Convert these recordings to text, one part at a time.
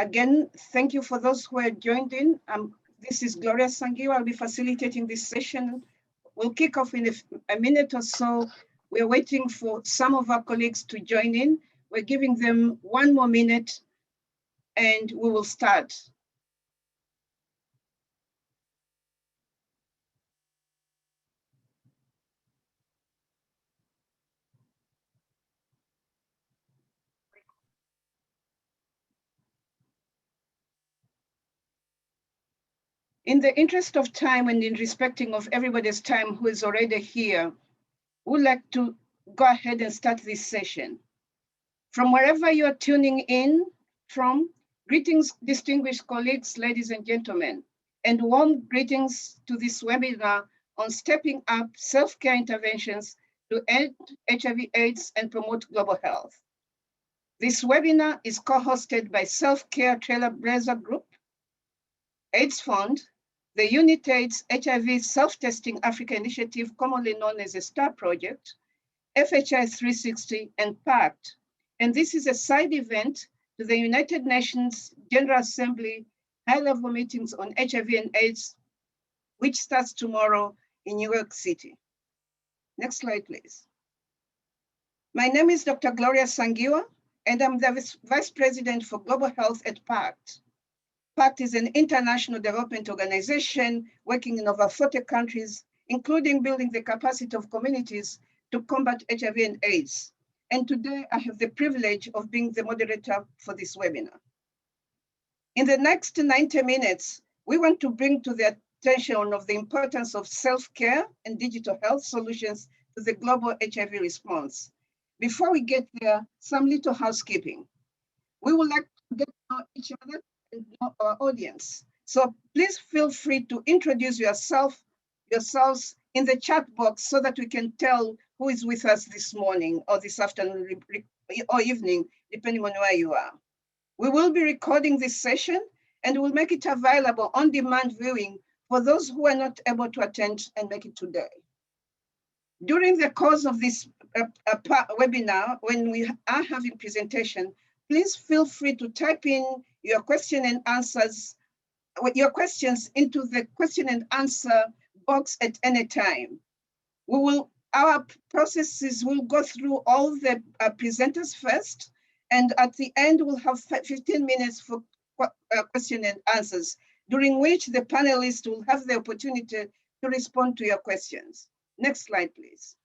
Again, thank you for those who have joined in. This is Gloria Sangiwa. I'll be facilitating this session. We'll kick off in a minute or so. We're waiting for some of our colleagues to join in. We're giving them 1 more minute and we will start. In the interest of time and in respecting of everybody's time who is already here, we'd like to go ahead and start this session. From wherever you're tuning in from, greetings, distinguished colleagues, ladies and gentlemen, and warm greetings to this webinar on stepping up self-care interventions to end HIV/AIDS and promote global health. This webinar is co-hosted by Self-Care Trailblazer Group, AIDS Fund, the UNITAIDS HIV Self-Testing Africa Initiative, commonly known as the STAR Project, FHI 360, and PACT. And this is a side event to the United Nations General Assembly high-level meetings on HIV and AIDS, which starts tomorrow in New York City. Next slide, please. My name is Dr. Gloria Sangiwa, and I'm the Vice President for Global Health at PACT. PACT is an international development organization working in over 40 countries, including building the capacity of communities to combat HIV and AIDS. And today I have the privilege of being the moderator for this webinar. In the next 90 minutes, we want to bring to the attention of the importance of self-care and digital health solutions to the global HIV response. Before we get there, some little housekeeping. We would like to get to know each other and know our audience. So please feel free to introduce yourselves in the chat box so that we can tell who is with us this morning or this afternoon or evening, depending on where you are. We will be recording this session and we'll make it available on demand viewing for those who are not able to attend and make it today. During the course of this webinar, when we are having presentation, please feel free to type in your question and answers, your questions into the question and answer box at any time. Our processes will go through all the presenters first, and at the end we'll have 15 minutes for question and answers, during which the panelists will have the opportunity to respond to your questions. Next slide, please.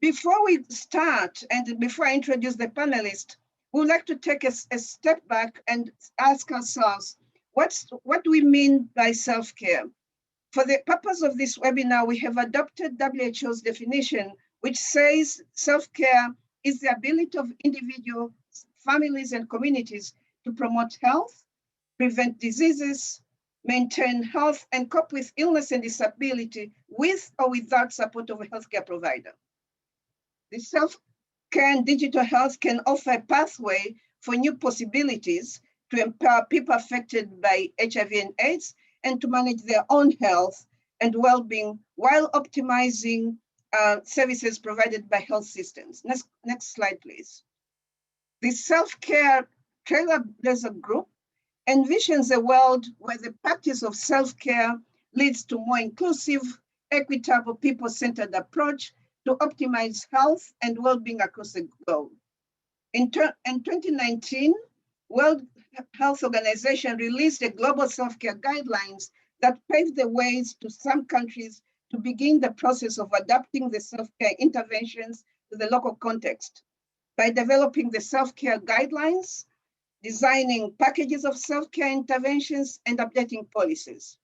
Before we start, and before I introduce the panelists, we would like to take a step back and ask ourselves, what do we mean by self-care? For the purpose of this webinar, we have adopted WHO's definition, which says self-care is the ability of individuals, families, and communities to promote health, prevent diseases, maintain health, and cope with illness and disability with or without support of a healthcare provider. The self-care and digital health can offer a pathway for new possibilities to empower people affected by HIV and AIDS and to manage their own health and well-being while optimizing services provided by health systems. Next slide, please. The Self-Care Trailblazer Group envisions a world where the practice of self-care leads to more inclusive, equitable, people-centered approach to optimize health and well-being across the globe. In 2019, World Health Organization released a global self-care guidelines that paved the ways to some countries to begin the process of adapting the self-care interventions to the local context by developing the self-care guidelines, designing packages of self-care interventions, and updating policies.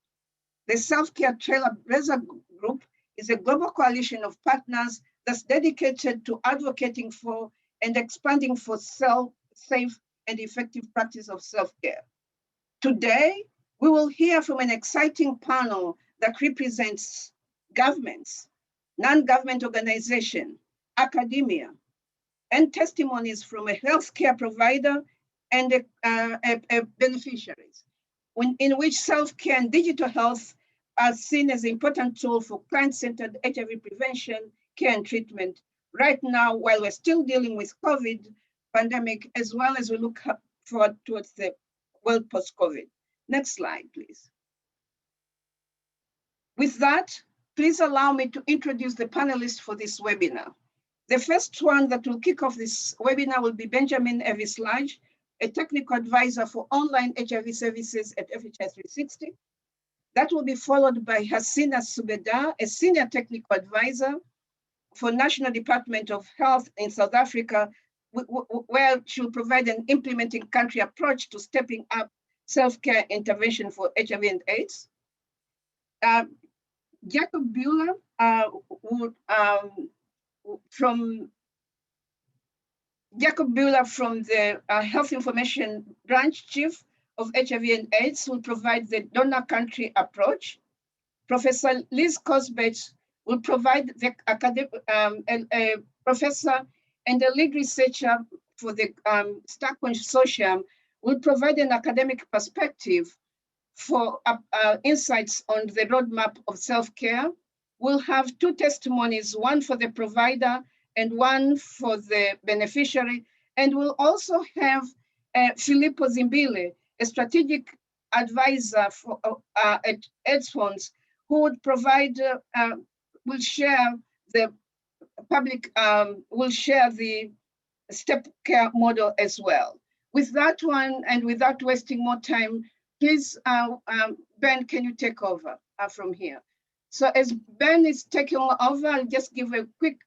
The Self-Care Trailblazer Group is a global coalition of partners that's dedicated to advocating for and expanding for safe and effective practice of self-care. Today, we will hear from an exciting panel that represents governments, non-government organizations, academia, and testimonies from a healthcare provider and beneficiaries, in which self-care and digital health are seen as an important tool for client-centered HIV prevention, care, and treatment right now while we're still dealing with COVID pandemic, as well as we look forward towards the world post-COVID. Next slide, please. With that, please allow me to introduce the panelists for this webinar. The first one that will kick off this webinar will be Benjamin Evis-Lage, a technical advisor for online HIV services at FHI 360. That will be followed by Hasina Subedar, a senior technical advisor for National Department of Health in South Africa, where she will provide an implementing country approach to stepping up self-care intervention for HIV and AIDS. Jacob Buehler from the Health Information Branch Chief of HIV and AIDS will provide the donor country approach. Professor Liz Cosbett will provide the a professor and a lead researcher for the STAR Consortium will provide an academic perspective for insights on the roadmap of self-care. We'll have two testimonies, one for the provider and one for the beneficiary. And we'll also have Filippo Zimbile, a strategic advisor for, at AIDS Funds, who would provide, will share the step care model as well. With that one, and without wasting more time, please, Ben, can you take over from here? So as Ben is taking over, I'll just give a quick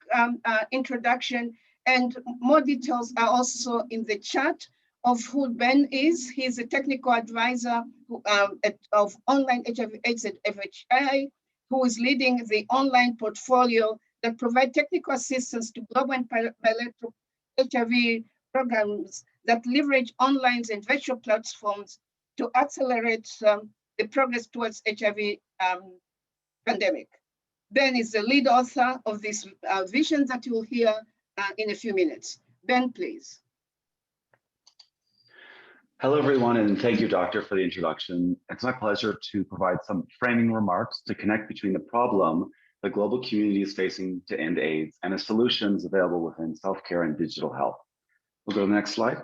introduction, and more details are also in the chat of who Ben is. He's a technical advisor of online HIV/AIDS at FHI, who is leading the online portfolio that provide technical assistance to global and bilateral HIV programs that leverage online and virtual platforms to accelerate the progress towards HIV pandemic. Ben is the lead author of this vision that you will hear in a few minutes. Ben, please. Hello, everyone, and thank you, Doctor, for the introduction. It's my pleasure to provide some framing remarks to connect between the problem the global community is facing to end AIDS and the solutions available within self-care and digital health. We'll go to the next slide.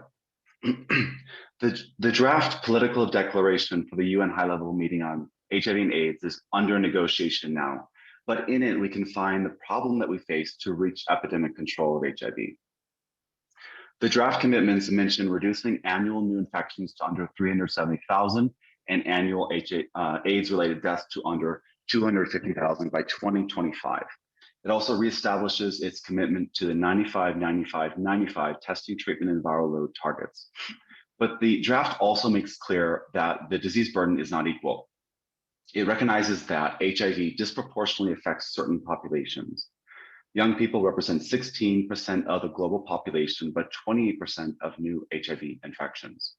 The draft political declaration for the UN high-level meeting on HIV and AIDS is under negotiation now, but in it we can find the problem that we face to reach epidemic control of HIV. The draft commitments mention reducing annual new infections to under 370,000 and annual AIDS-related deaths to under 250,000 by 2025. It also reestablishes its commitment to the 95-95-95 testing, treatment, and viral load targets. But the draft also makes clear that the disease burden is not equal. It recognizes that HIV disproportionately affects certain populations. Young people represent 16% of the global population, but 28% of new HIV infections.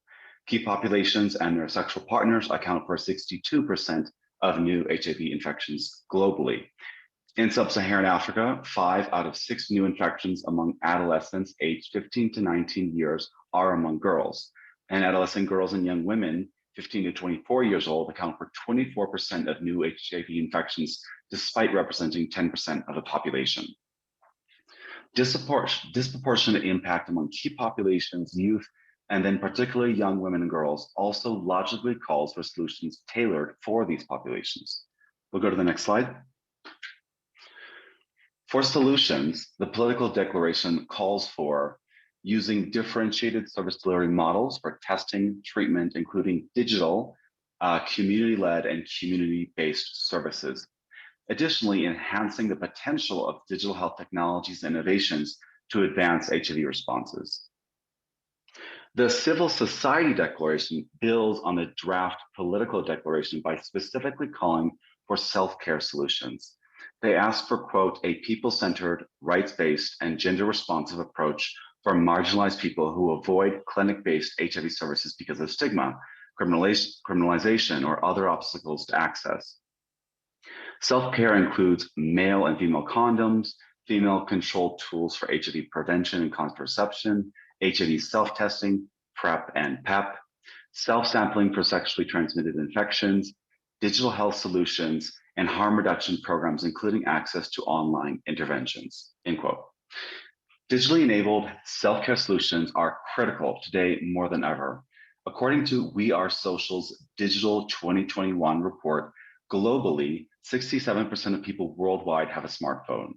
Key populations and their sexual partners account for 62% of new HIV infections globally. In sub-Saharan Africa, 5 out of 6 new infections among adolescents aged 15 to 19 years are among girls. And adolescent girls and young women 15 to 24 years old account for 24% of new HIV infections, despite representing 10% of the population. Disproportionate impact among key populations, youth, and then particularly young women and girls also logically calls for solutions tailored for these populations. We'll go to the next slide. For solutions, the political declaration calls for using differentiated service delivery models for testing, treatment, including digital, community-led, and community-based services. Additionally, enhancing the potential of digital health technologies and innovations to advance HIV responses. The Civil Society Declaration builds on the draft political declaration by specifically calling for self-care solutions. They ask for, quote, a people-centered, rights-based, and gender-responsive approach for marginalized people who avoid clinic-based HIV services because of stigma, criminalization, or other obstacles to access. Self-care includes male and female condoms, female-controlled tools for HIV prevention and contraception, HIV self-testing, PrEP and PEP, self-sampling for sexually transmitted infections, digital health solutions, and harm reduction programs, including access to online interventions, end quote. Digitally enabled self-care solutions are critical today more than ever. According to We Are Social's Digital 2021 report, globally, 67% of people worldwide have a smartphone.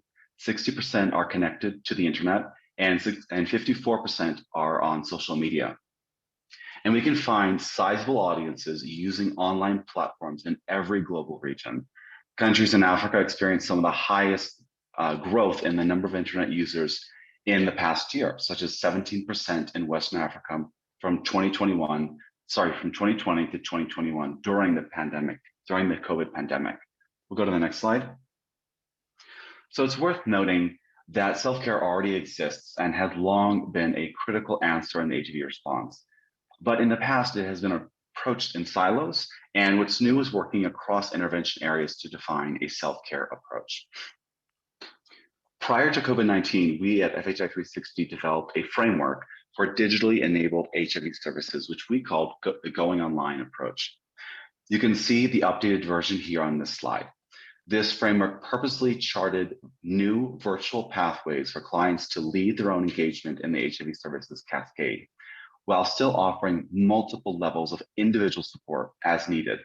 60% are connected to the internet, and 54% are on social media. And we can find sizable audiences using online platforms in every global region. Countries in Africa experience some of the highest growth in the number of internet users in the past year, such as 17% in Western Africa from 2020 to 2021 during the COVID pandemic. We'll go to the next slide. So it's worth noting that self-care already exists and has long been a critical answer in the HIV response. But in the past, it has been approached in silos, and what's new is working across intervention areas to define a self-care approach. Prior to COVID-19, we at FHI 360 developed a framework for digitally enabled HIV services, which we called the Going Online approach. You can see the updated version here on this slide. This framework purposely charted new virtual pathways for clients to lead their own engagement in the HIV services cascade, while still offering multiple levels of individual support as needed.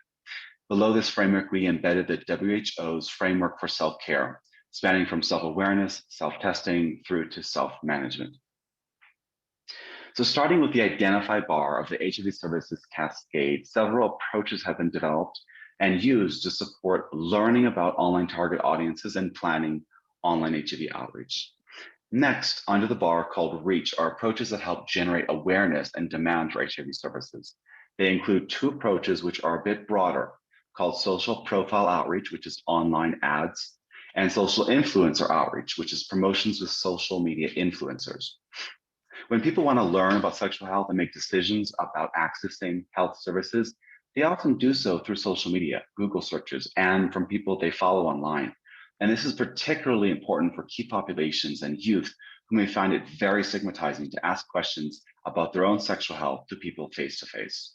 Below this framework, we embedded the WHO's framework for self-care, spanning from self-awareness, self-testing, through to self-management. So starting with the identified bar of the HIV services cascade, several approaches have been developed and used to support learning about online target audiences and planning online HIV outreach. Next, under the bar called REACH, are approaches that help generate awareness and demand for HIV services. They include two approaches which are a bit broader, called social profile outreach, which is online ads, and social influencer outreach, which is promotions with social media influencers. When people want to learn about sexual health and make decisions about accessing health services, they often do so through social media, Google searches, and from people they follow online. And this is particularly important for key populations and youth who may find it very stigmatizing to ask questions about their own sexual health to people face to face.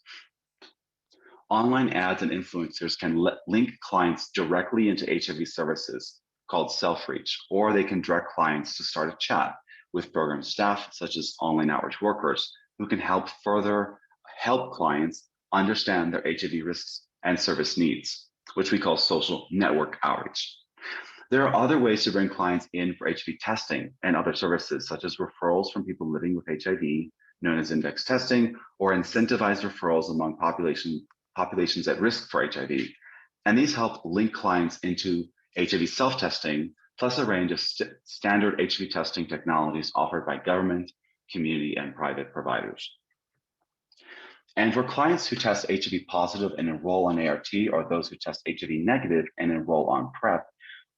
Online ads and influencers can link clients directly into HIV services called self-reach, or they can direct clients to start a chat with program staff, such as online outreach workers, who can help clients understand their HIV risks and service needs, which we call social network outreach. There are other ways to bring clients in for HIV testing and other services, such as referrals from people living with HIV, known as index testing, or incentivized referrals among populations at risk for HIV. And these help link clients into HIV self-testing, plus a range of standard HIV testing technologies offered by government, community, and private providers. And for clients who test HIV positive and enroll on ART, or those who test HIV negative and enroll on PrEP,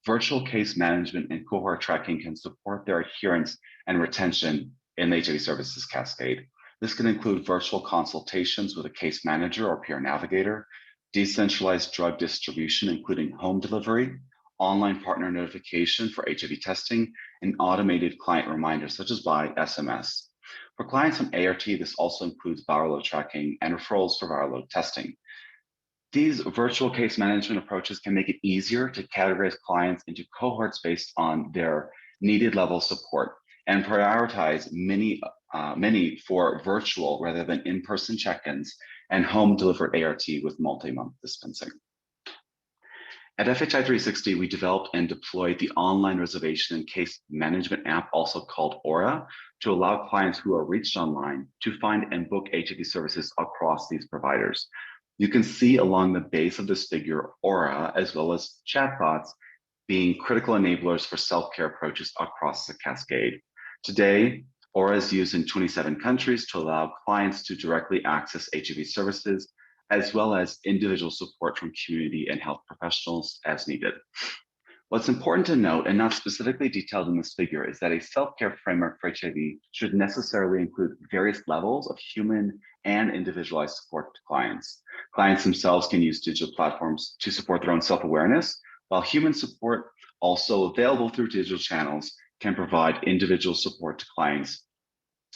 virtual case management and cohort tracking can support their adherence and retention in the HIV services cascade. This can include virtual consultations with a case manager or peer navigator, decentralized drug distribution, including home delivery, online partner notification for HIV testing, and automated client reminders, such as by SMS. For clients on ART, this also includes viral load tracking and referrals for viral load testing. These virtual case management approaches can make it easier to categorize clients into cohorts based on their needed level of support and prioritize many for virtual rather than in-person check-ins and home-delivered ART with multi-month dispensing. At FHI 360, we developed and deployed the online reservation and case management app, also called Aura, to allow clients who are reached online to find and book HIV services across these providers. You can see along the base of this figure, Aura, as well as chatbots, being critical enablers for self-care approaches across the cascade. Today, Aura is used in 27 countries to allow clients to directly access HIV services, as well as individual support from community and health professionals as needed. What's important to note, and not specifically detailed in this figure, is that a self-care framework for HIV should necessarily include various levels of human and individualized support to clients. Clients themselves can use digital platforms to support their own self-awareness, while human support, also available through digital channels, can provide individual support to clients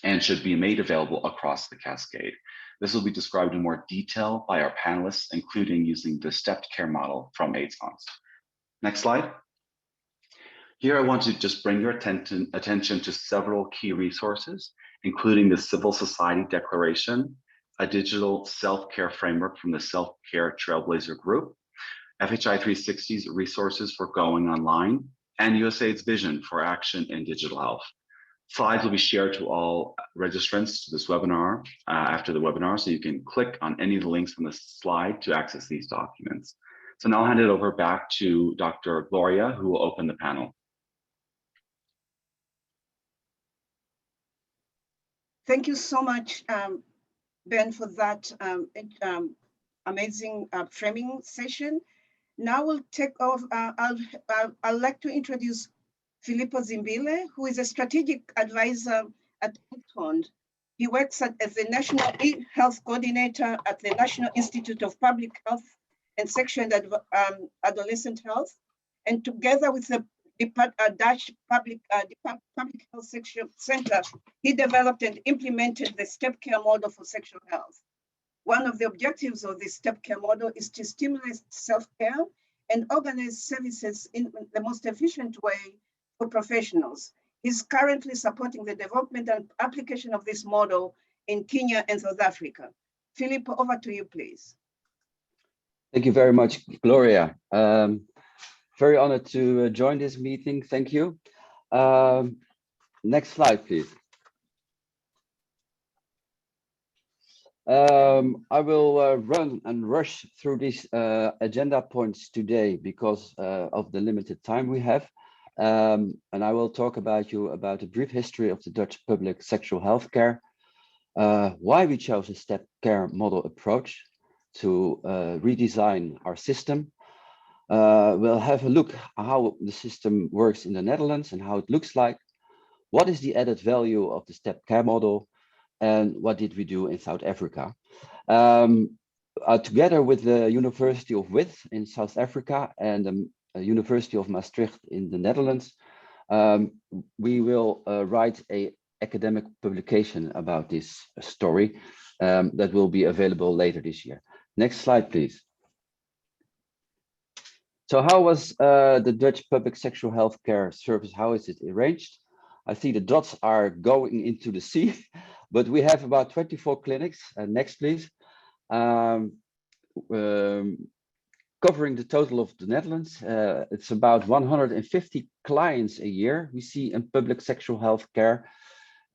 and should be made available across the cascade. This will be described in more detail by our panelists, including using the stepped care model from AIDS Funds. Next slide. Here, I want to just bring your attention to several key resources, including the Civil Society Declaration, a digital self-care framework from the Self-Care Trailblazer Group, FHI 360's resources for going online, and USAID's vision for action in digital health. Slides will be shared to all registrants to this webinar after the webinar, so you can click on any of the links on the slide to access these documents. So now I'll hand it over back to Dr. Gloria, who will open the panel. Thank you so much, Ben, for that amazing framing session. Now we'll take off. I'd like to introduce Filippo Zimbile, who is a strategic advisor at HealthFund. He works as the National E-Health Coordinator at the National Institute of Public Health and Sexual and Adolescent Health. And together with the Dutch Public Health Sexual Center, he developed and implemented the step care model for sexual health. One of the objectives of this step care model is to stimulate self-care and organize services in the most efficient way for professionals. He's currently supporting the development and application of this model in Kenya and South Africa. Filippo, over to you, please. Thank you very much, Gloria. Very honored to join this meeting. Thank you. Next slide, please. I will run and rush through these agenda points today because of the limited time we have. And I will talk about a brief history of the Dutch public sexual health care, why we chose a step care model approach to redesign our system. We'll have a look how the system works in the Netherlands and how it looks like. What is the added value of the step care model? And what did we do in South Africa? Together with the University of Wits in South Africa and the University of Maastricht in the Netherlands, we will write an academic publication about this story that will be available later this year. Next slide, please. So how was the Dutch public sexual health care service, how is it arranged? I see the dots are going into the sea, but we have about 24 clinics. Next, please. Covering the total of the Netherlands. It's about 150 clients a year we see in public sexual health care.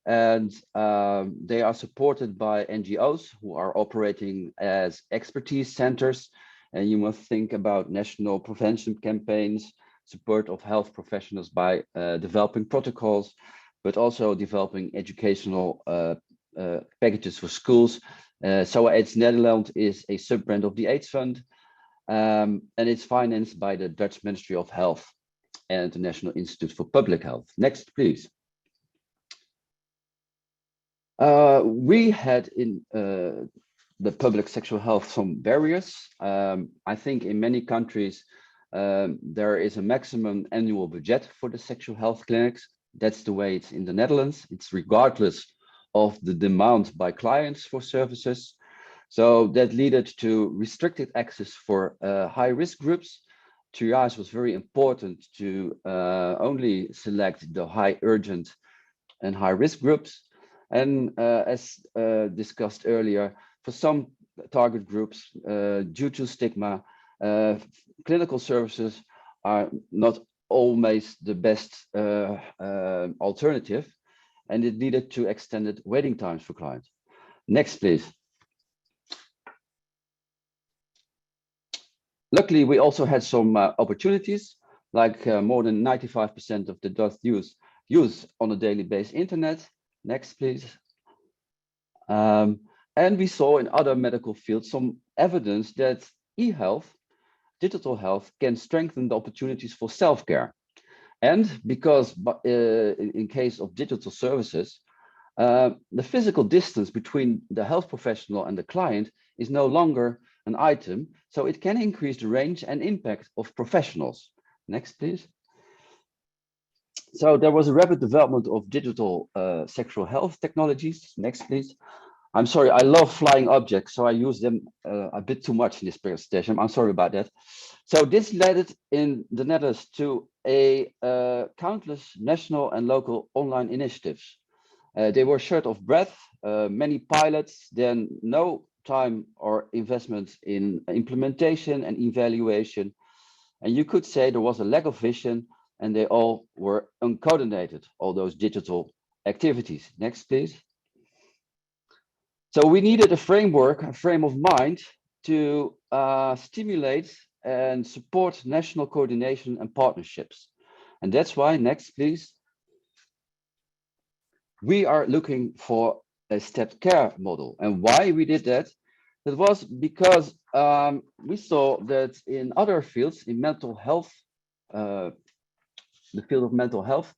And they are supported by NGOs who are operating as expertise centers. And you must think about national prevention campaigns, support of health professionals by developing protocols, but also developing educational packages for schools. So AIDS Nederland is a sub-brand of the AIDS Fund, and it's financed by the Dutch Ministry of Health and the National Institute for Public Health. Next, please. We had in the public sexual health some barriers. I think in many countries, there is a maximum annual budget for the sexual health clinics. That's the way it's in the Netherlands. It's regardless of the demand by clients for services. So that led to restricted access for high-risk groups. Triage was very important to only select the high urgent and high-risk groups. And as discussed earlier, for some target groups, due to stigma, clinical services are not always the best alternative, and it needed to extended waiting times for clients. Next, please. Luckily, we also had some opportunities, like more than 95% of the Dutch use on a daily basis internet. Next, please. And we saw in other medical fields some evidence that e-health, digital health, can strengthen the opportunities for self-care. And because in case of digital services, the physical distance between the health professional and the client is no longer an item, so it can increase the range and impact of professionals. Next, please. So there was a rapid development of digital sexual health technologies. Next, please. I'm sorry, I love flying objects, so I use them a bit too much in this presentation. I'm sorry about that. So this led in the Netherlands to a countless national and local online initiatives. They were short of breath, many pilots, then no time or investment in implementation and evaluation. And you could say there was a lack of vision and they all were uncoordinated, all those digital activities. Next, please. So we needed a framework, a frame of mind to stimulate and support national coordination and partnerships. And that's why, next, please. We are looking for a stepped care model. And why we did that? It was because we saw that in other fields, in mental health, the field of mental health,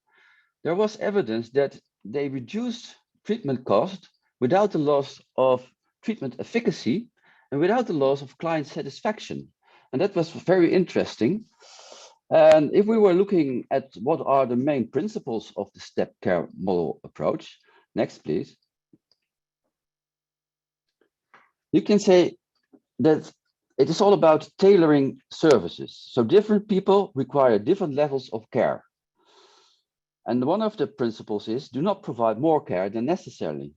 there was evidence that they reduced treatment cost without the loss of treatment efficacy and without the loss of client satisfaction. And that was very interesting. And if we were looking at what are the main principles of the step care model approach, next, please. You can say that it is all about tailoring services. So different people require different levels of care. And one of the principles is do not provide more care than necessary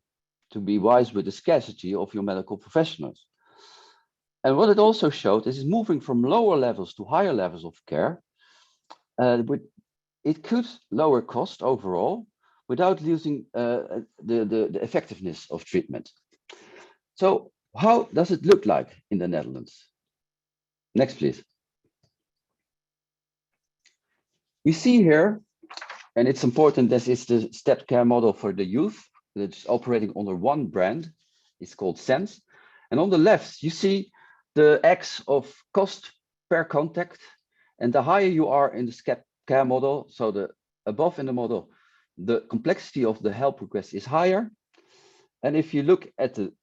to be wise with the scarcity of your medical professionals. And what it also showed is moving from lower levels to higher levels of care. It could lower cost overall without losing the effectiveness of treatment. So how does it look like in the Netherlands? Next, please. We see here, and it's important, this is the stepped care model for the youth that's operating under one brand. It's called Sense. And on the left, you see the X of cost per contact. And the higher you are in the stepped care model, so the above in the model, the complexity of the help request is higher. And if you look at the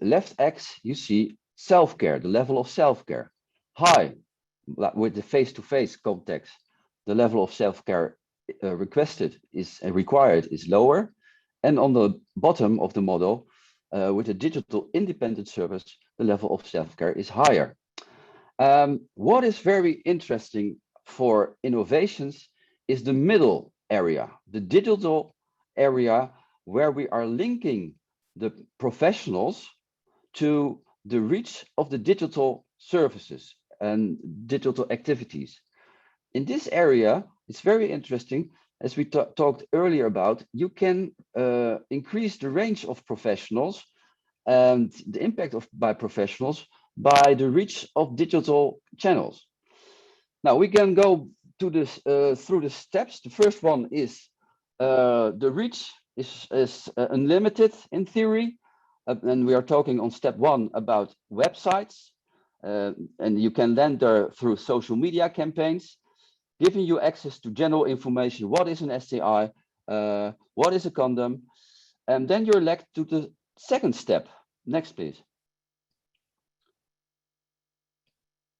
left X, you see self-care, the level of self-care. High, with the face-to-face contact, the level of self-care requested is required is lower. And on the bottom of the model, with a digital independent service, the level of self-care is higher. What is very interesting for innovations is the middle area, the digital area where we are linking the professionals to the reach of the digital services and digital activities. In this area, it's very interesting, as we talked earlier about, you can increase the range of professionals and the impact by professionals by the reach of digital channels. Now we can go to this through the steps. The first one is the reach is unlimited in theory, and we are talking on step 1 about websites, and you can land there through social media campaigns, giving you access to general information. What is an STI? What is a condom? And then you're led to the second step. Next, please.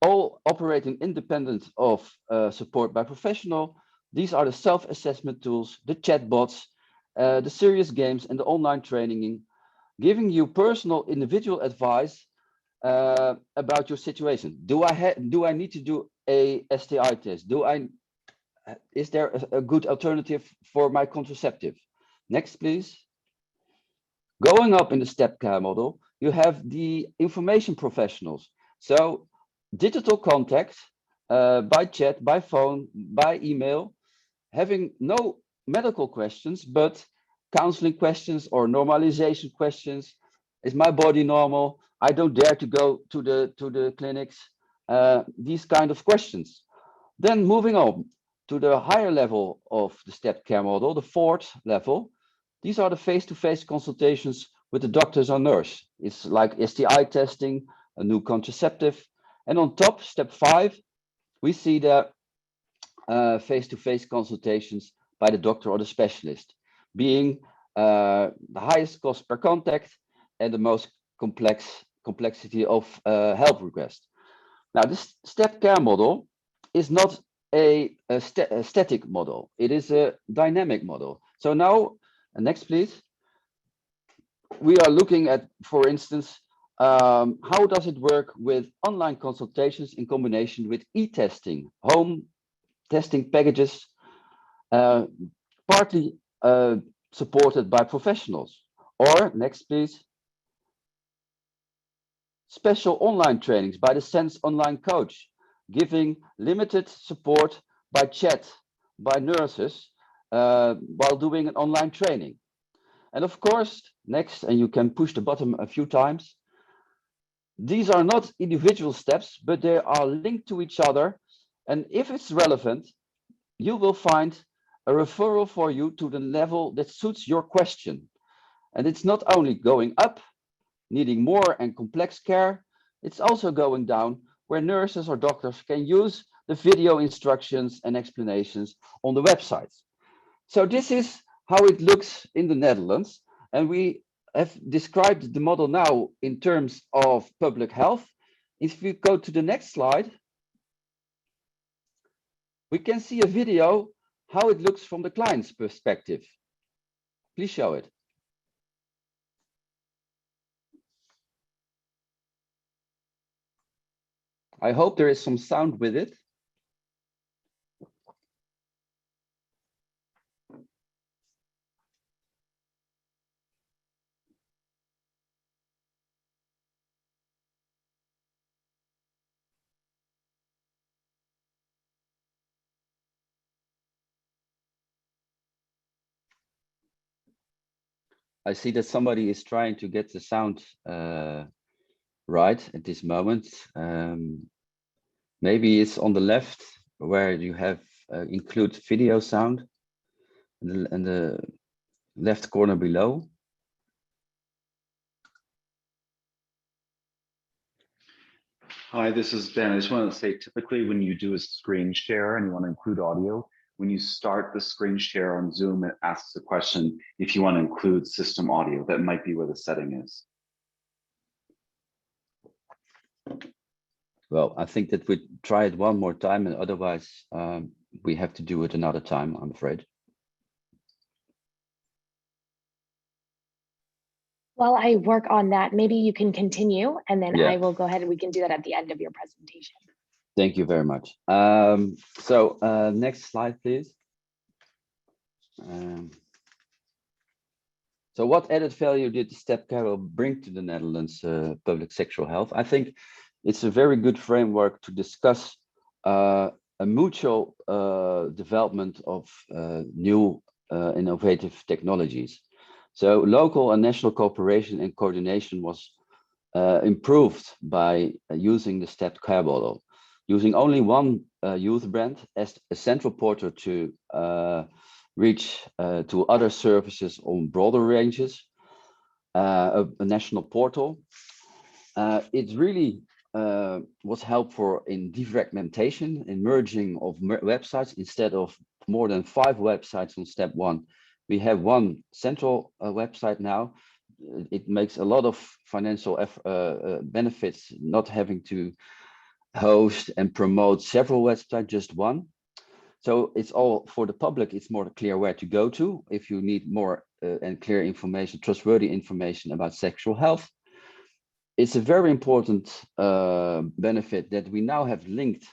All operating independent of support by professional. These are the self-assessment tools, the chatbots, the serious games, and the online training, giving you personal individual advice about your situation. Do I need to do a STI test? Is there a good alternative for my contraceptive? Next, please. Going up in the step care model, you have the information professionals. So digital contact by chat, by phone, by email, having no medical questions, but counseling questions or normalization questions. Is my body normal? I don't dare to go to the clinics. These kind of questions. Then moving on to the higher level of the step care model, the 4th level. These are the face-to-face consultations with the doctors or nurse. It's like STI testing, a new contraceptive. And on top, step 5, we see the face-to-face consultations by the doctor or the specialist, being the highest cost per contact and the most complexity of help request. Now, this step care model is not a static model. It is a dynamic model. So now, next, please. we are looking at, for instance, how does it work with online consultations in combination with e-testing, home testing packages, partly supported by professionals. Or, next please, special online trainings by the Sense Online Coach, giving limited support by chat by nurses while doing an online training. And of course, next, and you can push the button a few times, these are not individual steps, but they are linked to each other. And if it's relevant, you will find a referral for you to the level that suits your question. And it's not only going up, needing more and complex care, it's also going down where nurses or doctors can use the video instructions and explanations on the website. So this is how it looks in the Netherlands. And we have described the model now in terms of public health. If we go to the next slide, we can see a video how it looks from the client's perspective. Please show it. I hope there is some sound with it. I see that somebody is trying to get the sound right at this moment. Maybe it's on the left where you have include video sound and the left corner below. Hi, this is Ben. I just want to say, typically when you do a screen share and you want to include audio, when you start the screen share on Zoom, it asks a question if you want to include system audio. That might be where the setting is. Well, I think that we try it one more time, and otherwise we have to do it another time, I'm afraid. While I work on that, maybe you can continue, and then Yeah. I will go ahead and we can do that at the end of your presentation. Thank you very much. Next slide, please. So what added value did the STEP Carol bring to the Netherlands public sexual health? I think it's a very good framework to discuss a mutual development of new innovative technologies. So local and national cooperation and coordination was improved by using the STEP care model, using only one youth brand as a central portal to reach to other services on broader ranges, a national portal. It really was helpful in defragmentation, in merging of websites. Instead of more than 5 websites on step 1, we have one central website now. It makes a lot of financial benefits not having to host and promote several websites, just one. So it's all for the public. It's more clear where to go to if you need more and clear information, trustworthy information about sexual health. It's a very important benefit that we now have linked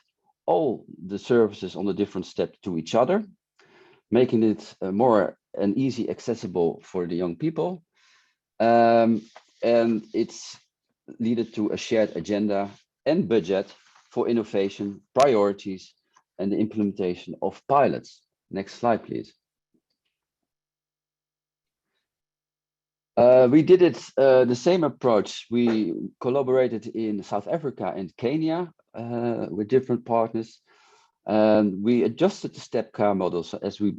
all the services on the different steps to each other, making it more and easy accessible for the young people. And it's led to a shared agenda and budget for innovation, priorities, and the implementation of pilots. Next slide, please. We did it the same approach. We collaborated in South Africa and Kenya with different partners. And we adjusted the STEP care models as we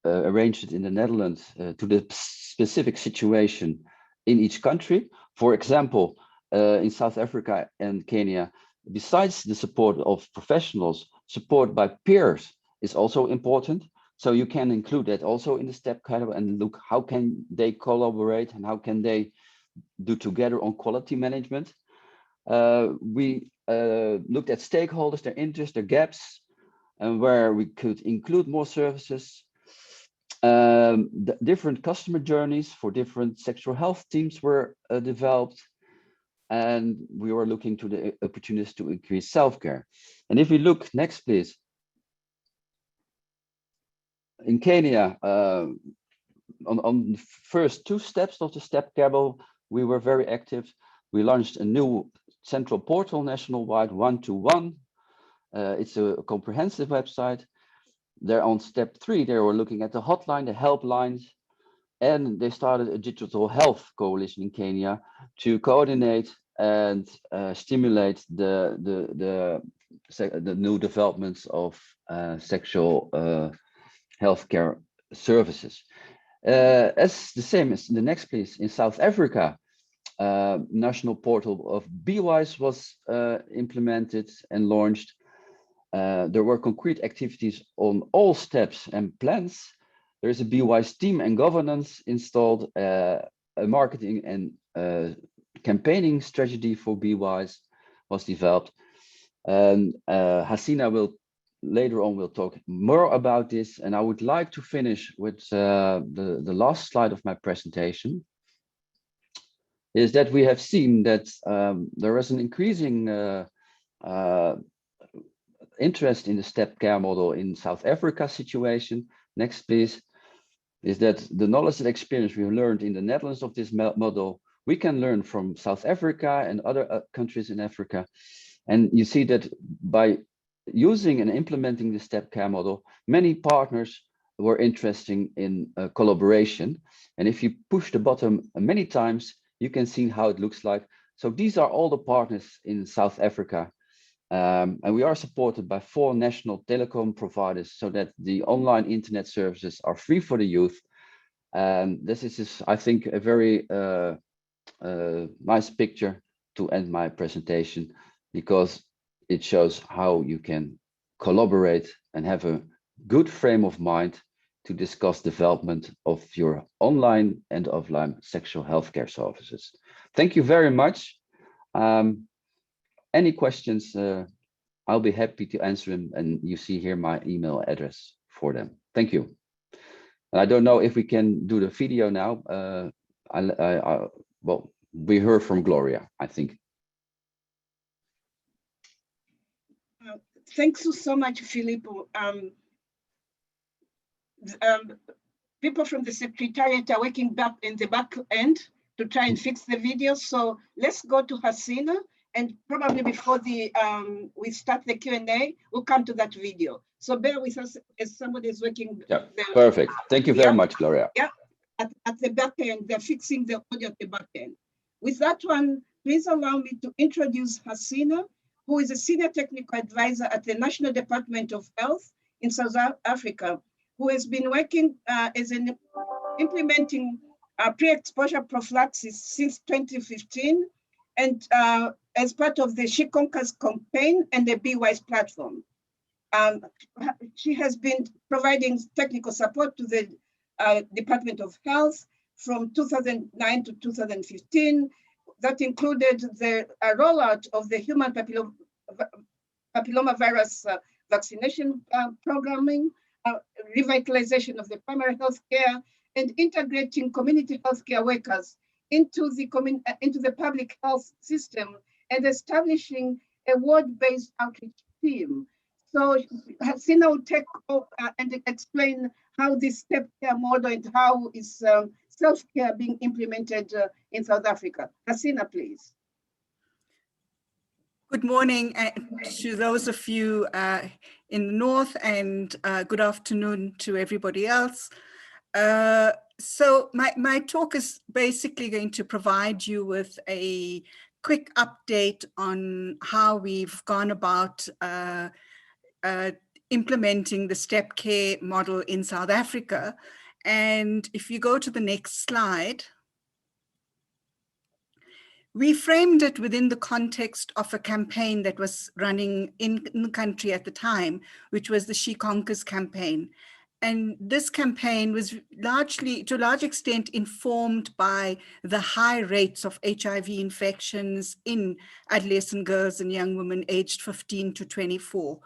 arranged it in the Netherlands to the specific situation in each country. For example, in South Africa and Kenya, besides the support of professionals, support by peers is also important. So you can include that also in the STEP care and look how can they collaborate and how can they do together on quality management. We looked at stakeholders, their interests, their gaps, and where we could include more services. Different customer journeys for different sexual health teams were developed, and we were looking to the opportunities to increase self-care. And if we look next, please. In Kenya, on the first 2 steps of the STEP Cabal, we were very active. We launched a new central portal nationwide, 121. It's a comprehensive website. They're on step 3, they were looking at the hotline, the helplines, and they started a digital health coalition in Kenya to coordinate and stimulate the new developments of sexual healthcare services. As the same as the next, please, in South Africa, national portal of BeWise was implemented and launched. There were concrete activities on all steps and plans. There is a BeWise team and governance installed, a marketing and campaigning strategy for BeWise was developed. And Hasina will later on will talk more about this. And I would like to finish with the last slide of my presentation, is that we have seen that there is an increasing interest in the STEP care model in South Africa situation. Next, please. Is that the knowledge and experience we learned in the Netherlands of this model, we can learn from South Africa and other countries in Africa. And you see that by using and implementing the STEP care model, many partners were interested in collaboration. And if you push the button many times, you can see how it looks like. So these are all the partners in South Africa. And we are supported by 4 national telecom providers so that the online internet services are free for the youth. And this is, I think, a very nice picture to end my presentation, because it shows how you can collaborate and have a good frame of mind to discuss development of your online and offline sexual healthcare services. Thank you very much. Any questions, I'll be happy to answer them, and you see here my email address for them. Thank you. And I don't know if we can do the video now. Well, we heard from Gloria, I think. Thanks so much, Filippo. People from the Secretariat are working back in the back end to try and fix the video. So let's go to Hasina, and probably before we start the Q&A, we'll come to that video. So bear with us as somebody is working. Yeah, perfect. Thank you very much, Gloria. Yeah, at the back end, they're fixing the audio at the back end. With that one, please allow me to introduce Hasina, who is a senior technical advisor at the National Department of Health in South Africa, who has been working as an implementing pre-exposure prophylaxis since 2015, and as part of the She Conquers campaign and the BeWise platform. She has been providing technical support to the Department of Health from 2009 to 2015. That included the rollout of the human papillomavirus vaccination programming, revitalization of the primary health care, and integrating community healthcare workers into the public health system, and establishing a ward-based outreach team. So Hasina will take over and explain how this STEP care model and how is self-care being implemented in South Africa. Hasina, please. Good morning to those of you in the North, and good afternoon to everybody else. So my talk is basically going to provide you with a quick update on how we've gone about implementing the STEP care model in South Africa. And if you go to the next slide, we framed it within the context of a campaign that was running in the country at the time, which was the She Conquers campaign. And this campaign was largely, to a large extent, informed by the high rates of HIV infections in adolescent girls and young women aged 15 to 24.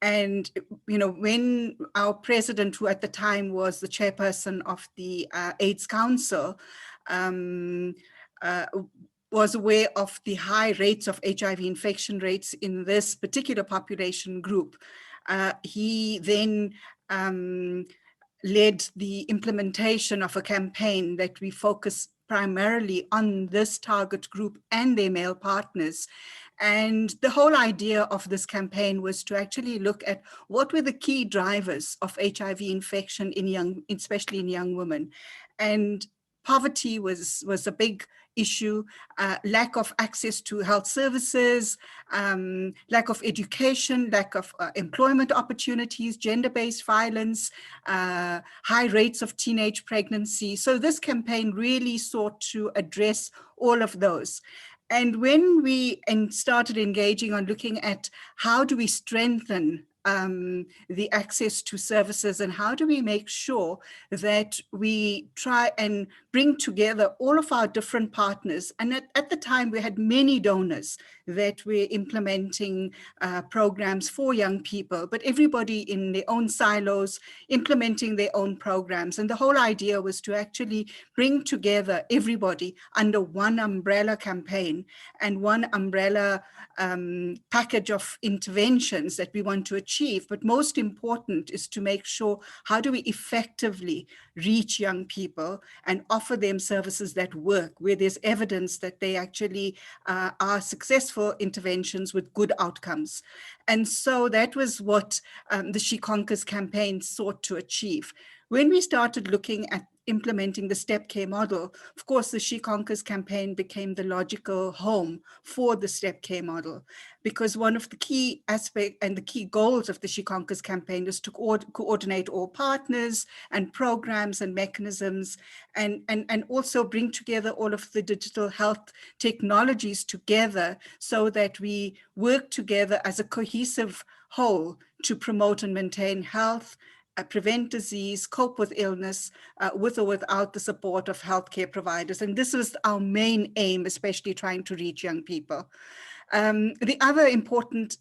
And, you know, when our president, who at the time was the chairperson of the AIDS Council, was aware of the high rates of HIV infection rates in this particular population group, he then led the implementation of a campaign that we focus primarily on this target group and their male partners. And the whole idea of this campaign was to actually look at what were the key drivers of HIV infection in young, especially in young women. And poverty was a big issue, lack of access to health services, lack of education, lack of employment opportunities, gender-based violence, high rates of teenage pregnancy. So this campaign really sought to address all of those. And when we started engaging on looking at how do we strengthen the access to services and how do we make sure that we try and bring together all of our different partners. And at the time we had many donors that were implementing programs for young people, but everybody in their own silos, implementing their own programs. And the whole idea was to actually bring together everybody under one umbrella campaign and one umbrella package of interventions that we want to achieve. But most important is to make sure, how do we effectively reach young people and offer them services that work, where there's evidence that they actually are successful interventions with good outcomes. And so that was what the She Conquers campaign sought to achieve. When we started looking at implementing the Step Care model, of course, the She Conquers campaign became the logical home for the Step Care model, because one of the key aspects and the key goals of the She Conquers campaign is to coordinate all partners and programs and mechanisms, and also bring together all of the digital health technologies together so that we work together as a cohesive whole to promote and maintain health, prevent disease, cope with illness, with or without the support of healthcare providers. And this was our main aim, especially trying to reach young people. The other important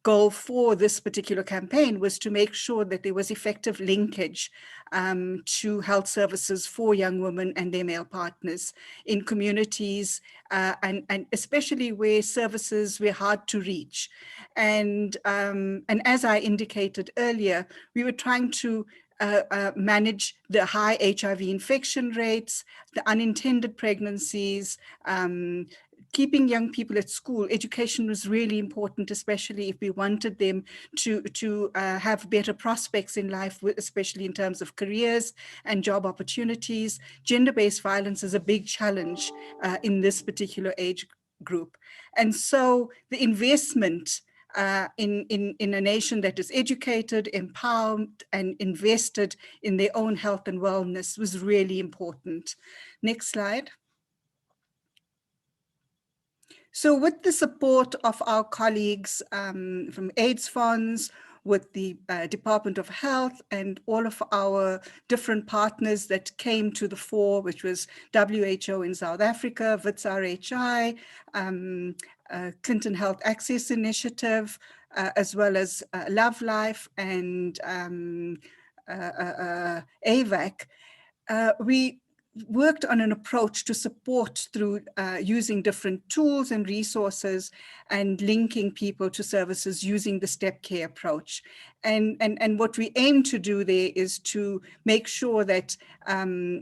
goal for this particular campaign was to make sure that there was effective linkage to health services for young women and their male partners in communities, and especially where services were hard to reach. And as I indicated earlier, we were trying to manage the high HIV infection rates, the unintended pregnancies, keeping young people at school. Education was really important, especially if we wanted them to have better prospects in life, especially in terms of careers and job opportunities. Gender-based violence is a big challenge in this particular age group. And so the investment in a nation that is educated, empowered, and invested in their own health and wellness was really important. Next slide. So with the support of our colleagues from AIDS Funds, with the Department of Health and all of our different partners that came to the fore, which was WHO in South Africa, WITS RHI, Clinton Health Access Initiative, as well as Love Life and AVAC, we worked on an approach to support through using different tools and resources and linking people to services using the Step Care approach. And what we aim to do there is to make sure that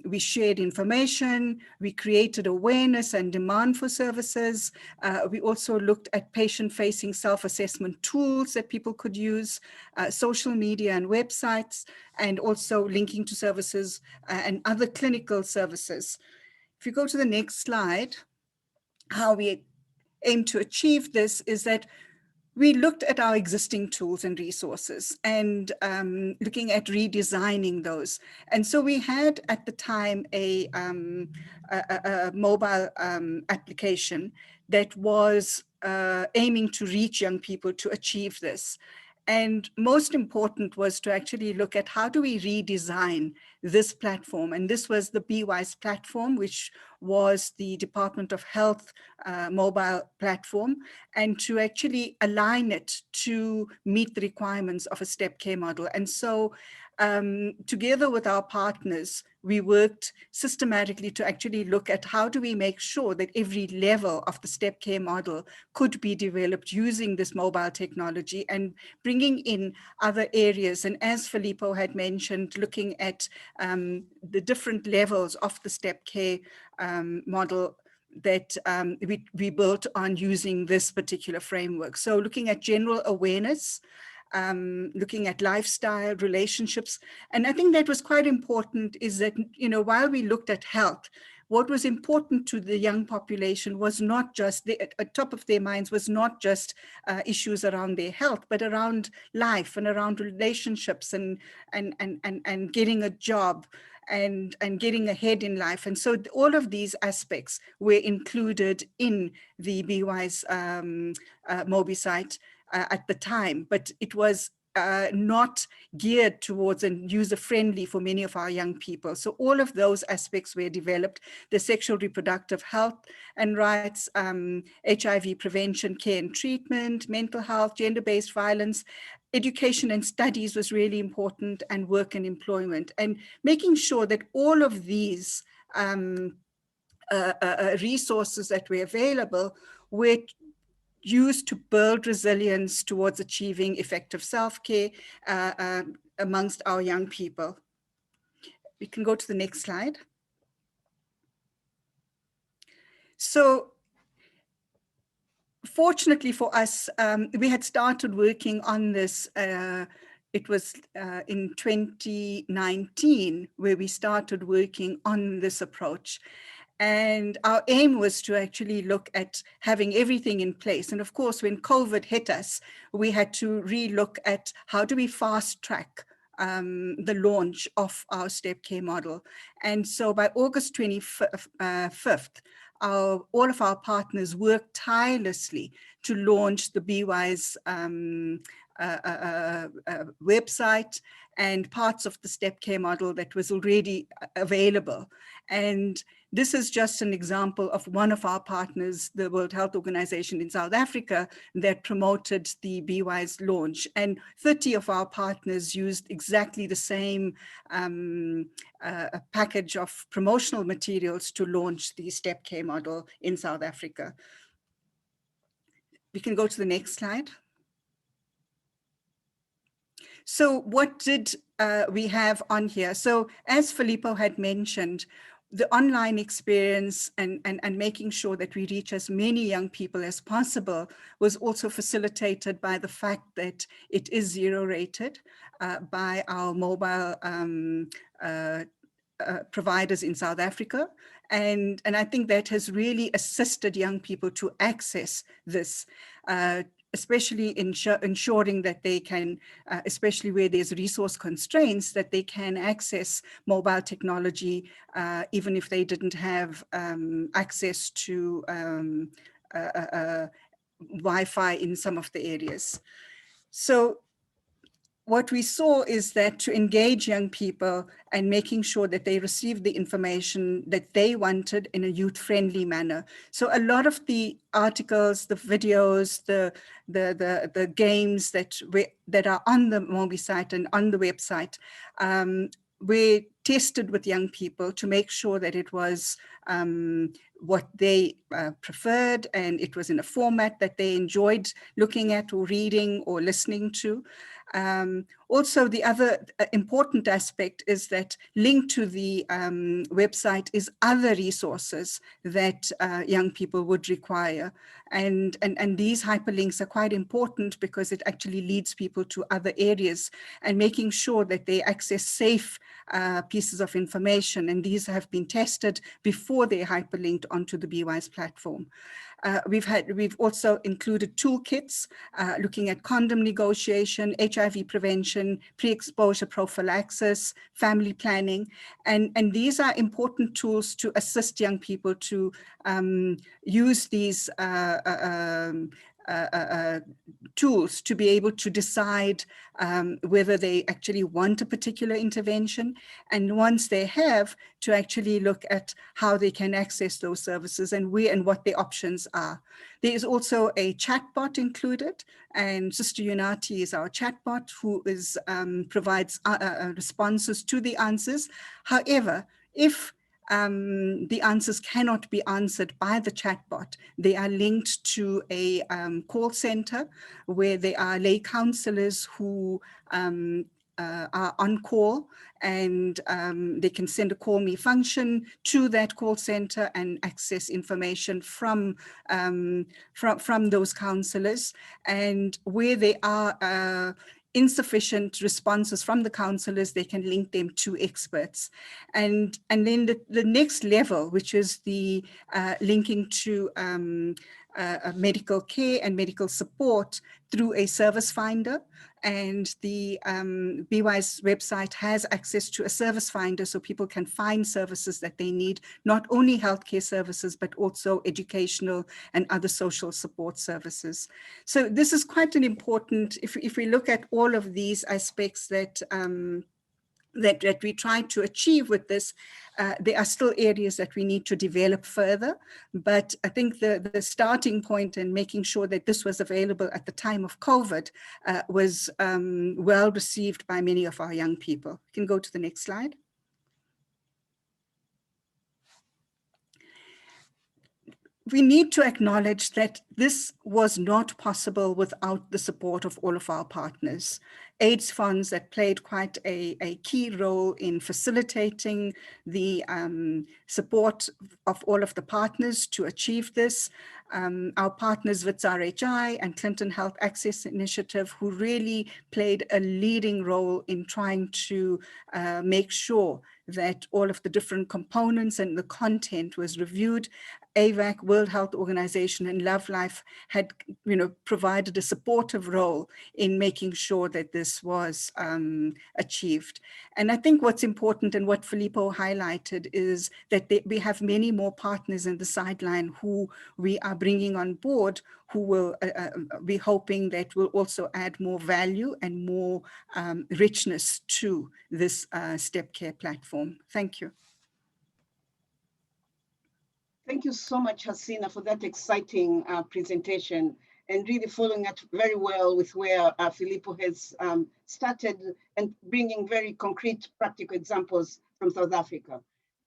we shared information, we created awareness and demand for services. We also looked at patient-facing self-assessment tools that people could use, social media and websites, and also linking to services and other clinical services. If you go to the next slide, how we aim to achieve this is that we looked at our existing tools and resources and looking at redesigning those. And so we had at the time a mobile application that was aiming to reach young people to achieve this. And most important was to actually look at how do we redesign this platform. And this was the BeWise platform, which was the Department of Health mobile platform, and to actually align it to meet the requirements of a step care model. And so together with our partners, we worked systematically to actually look at how do we make sure that every level of the step care model could be developed using this mobile technology and bringing in other areas. And as Filippo had mentioned, looking at the different levels of the step care model that we built on using this particular framework. So looking at general awareness, looking at lifestyle, relationships. And I think that was quite important is that, you know, while we looked at health, what was important to the young population was not just, at top of their minds was not just issues around their health, but around life and around relationships and getting a job and getting ahead in life. And so all of these aspects were included in the BeWise Mobi site at the time, but it was not geared towards and user-friendly for many of our young people. So all of those aspects were developed: the sexual reproductive health and rights, HIV prevention, care and treatment, mental health, gender-based violence, education and studies was really important, and work and employment, and making sure that all of these resources that were available were used to build resilience towards achieving effective self-care amongst our young people. We can go to the next slide. So fortunately for us, we had started working on this. It was in 2019 where we started working on this approach. And our aim was to actually look at having everything in place. And of course, when COVID hit us, we had to re-look at how do we fast track the launch of our step care model. And so by August 25th, all of our partners worked tirelessly to launch the BeWise website and parts of the step care model that was already available. And this is just an example of one of our partners, the World Health Organization in South Africa, that promoted the BeWise launch. And 30 of our partners used exactly the same package of promotional materials to launch the step care model in South Africa. We can go to the next slide. So what did we have on here? So as Filippo had mentioned, the online experience and making sure that we reach as many young people as possible was also facilitated by the fact that it is zero rated by our mobile providers in South Africa. And I think that has really assisted young people to access this, especially ensuring that they can, especially where there's resource constraints, that they can access mobile technology, even if they didn't have access to Wi-Fi in some of the areas. So what we saw is that to engage young people and making sure that they received the information that they wanted in a youth-friendly manner. So a lot of the articles, the videos, the games that are on the Mobi site and on the website were tested with young people to make sure that it was what they preferred, and it was in a format that they enjoyed looking at or reading or listening to. Also, the other important aspect is that linked to the website is other resources that young people would require. And these hyperlinks are quite important because it actually leads people to other areas and making sure that they access safe pieces of information. And these have been tested before they're hyperlinked onto the BeWise platform. We've also included toolkits looking at condom negotiation, HIV prevention, pre-exposure prophylaxis, family planning, and these are important tools to assist young people to use these tools to be able to decide whether they actually want a particular intervention. And once they have, to actually look at how they can access those services and where and what their options are. There is also a chatbot included, and Sister Unati is our chatbot who is, provides responses to the answers. However, if the answers cannot be answered by the chatbot, they are linked to a call center where there are lay counselors who are on call, and they can send a call me function to that call center and access information from those counselors. And where they are insufficient responses from the counselors, they can link them to experts. And then the next level, which is the linking to medical care and medical support through a service finder. And the BWise website has access to a service finder so people can find services that they need, not only healthcare services, but also educational and other social support services. So this is quite an important, if we look at all of these aspects that that we try to achieve with this, there are still areas that we need to develop further. But I think the starting point and making sure that this was available at the time of COVID was well received by many of our young people. You can go to the next slide. We need to acknowledge that this was not possible without the support of all of our partners. AIDS funds that played quite a key role in facilitating the support of all of the partners to achieve this. Our partners with RHI and Clinton Health Access Initiative, who really played a leading role in trying to make sure that all of the different components and the content was reviewed. AVAC, World Health Organization, and Love Life had, provided a supportive role in making sure that this was achieved. And I think what's important and what Filippo highlighted is that we have many more partners in the sideline who we are bringing on board, who will be hoping that will also add more value and more richness to this STEP Care platform. Thank you. Thank you so much, Hasina, for that exciting presentation, and really following it very well with where Filippo has started and bringing very concrete practical examples from South Africa.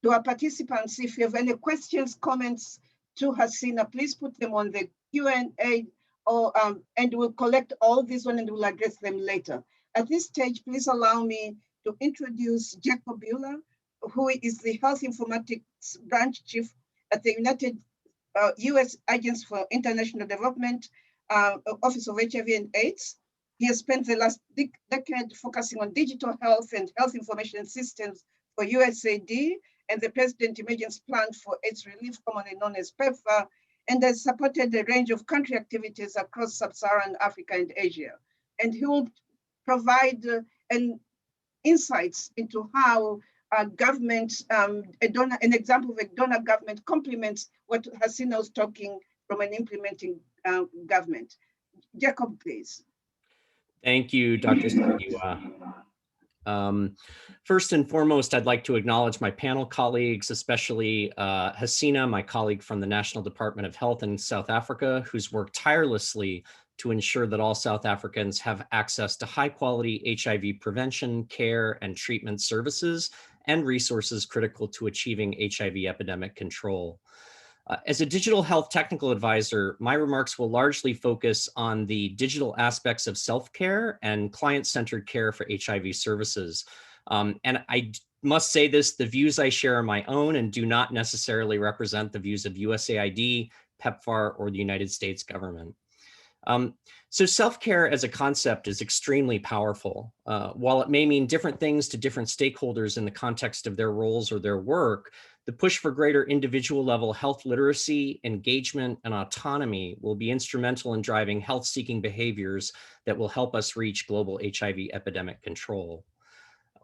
To our participants, if you have any questions, comments to Hasina, please put them on the Q&A, and we'll collect all these one and we'll address them later. At this stage, please allow me to introduce Jacob Buehler, who is the Health Informatics Branch Chief at the United U.S. Agency for International Development, Office of HIV and AIDS. He has spent the last decade focusing on digital health and health information systems for USAID and the President Emergency Plan for AIDS Relief, commonly known as PEPFAR, and has supported a range of country activities across Sub-Saharan Africa and Asia. And he will provide insights into how government, an example of a donor government complements what Hasina was talking from an implementing government. Jacob, please. Thank you, Dr. Sadiwa. First and foremost, I'd like to acknowledge my panel colleagues, especially Hasina, my colleague from the National Department of Health in South Africa, who's worked tirelessly to ensure that all South Africans have access to high quality HIV prevention, care, and treatment services and resources critical to achieving HIV epidemic control. As a digital health technical advisor, my remarks will largely focus on the digital aspects of self-care and client-centered care for HIV services. And I must say this, the views I share are my own and do not necessarily represent the views of USAID, PEPFAR, or the United States government. So self-care as a concept is extremely powerful. While it may mean different things to different stakeholders in the context of their roles or their work, the push for greater individual level health literacy, engagement, and autonomy will be instrumental in driving health-seeking behaviors that will help us reach global HIV epidemic control.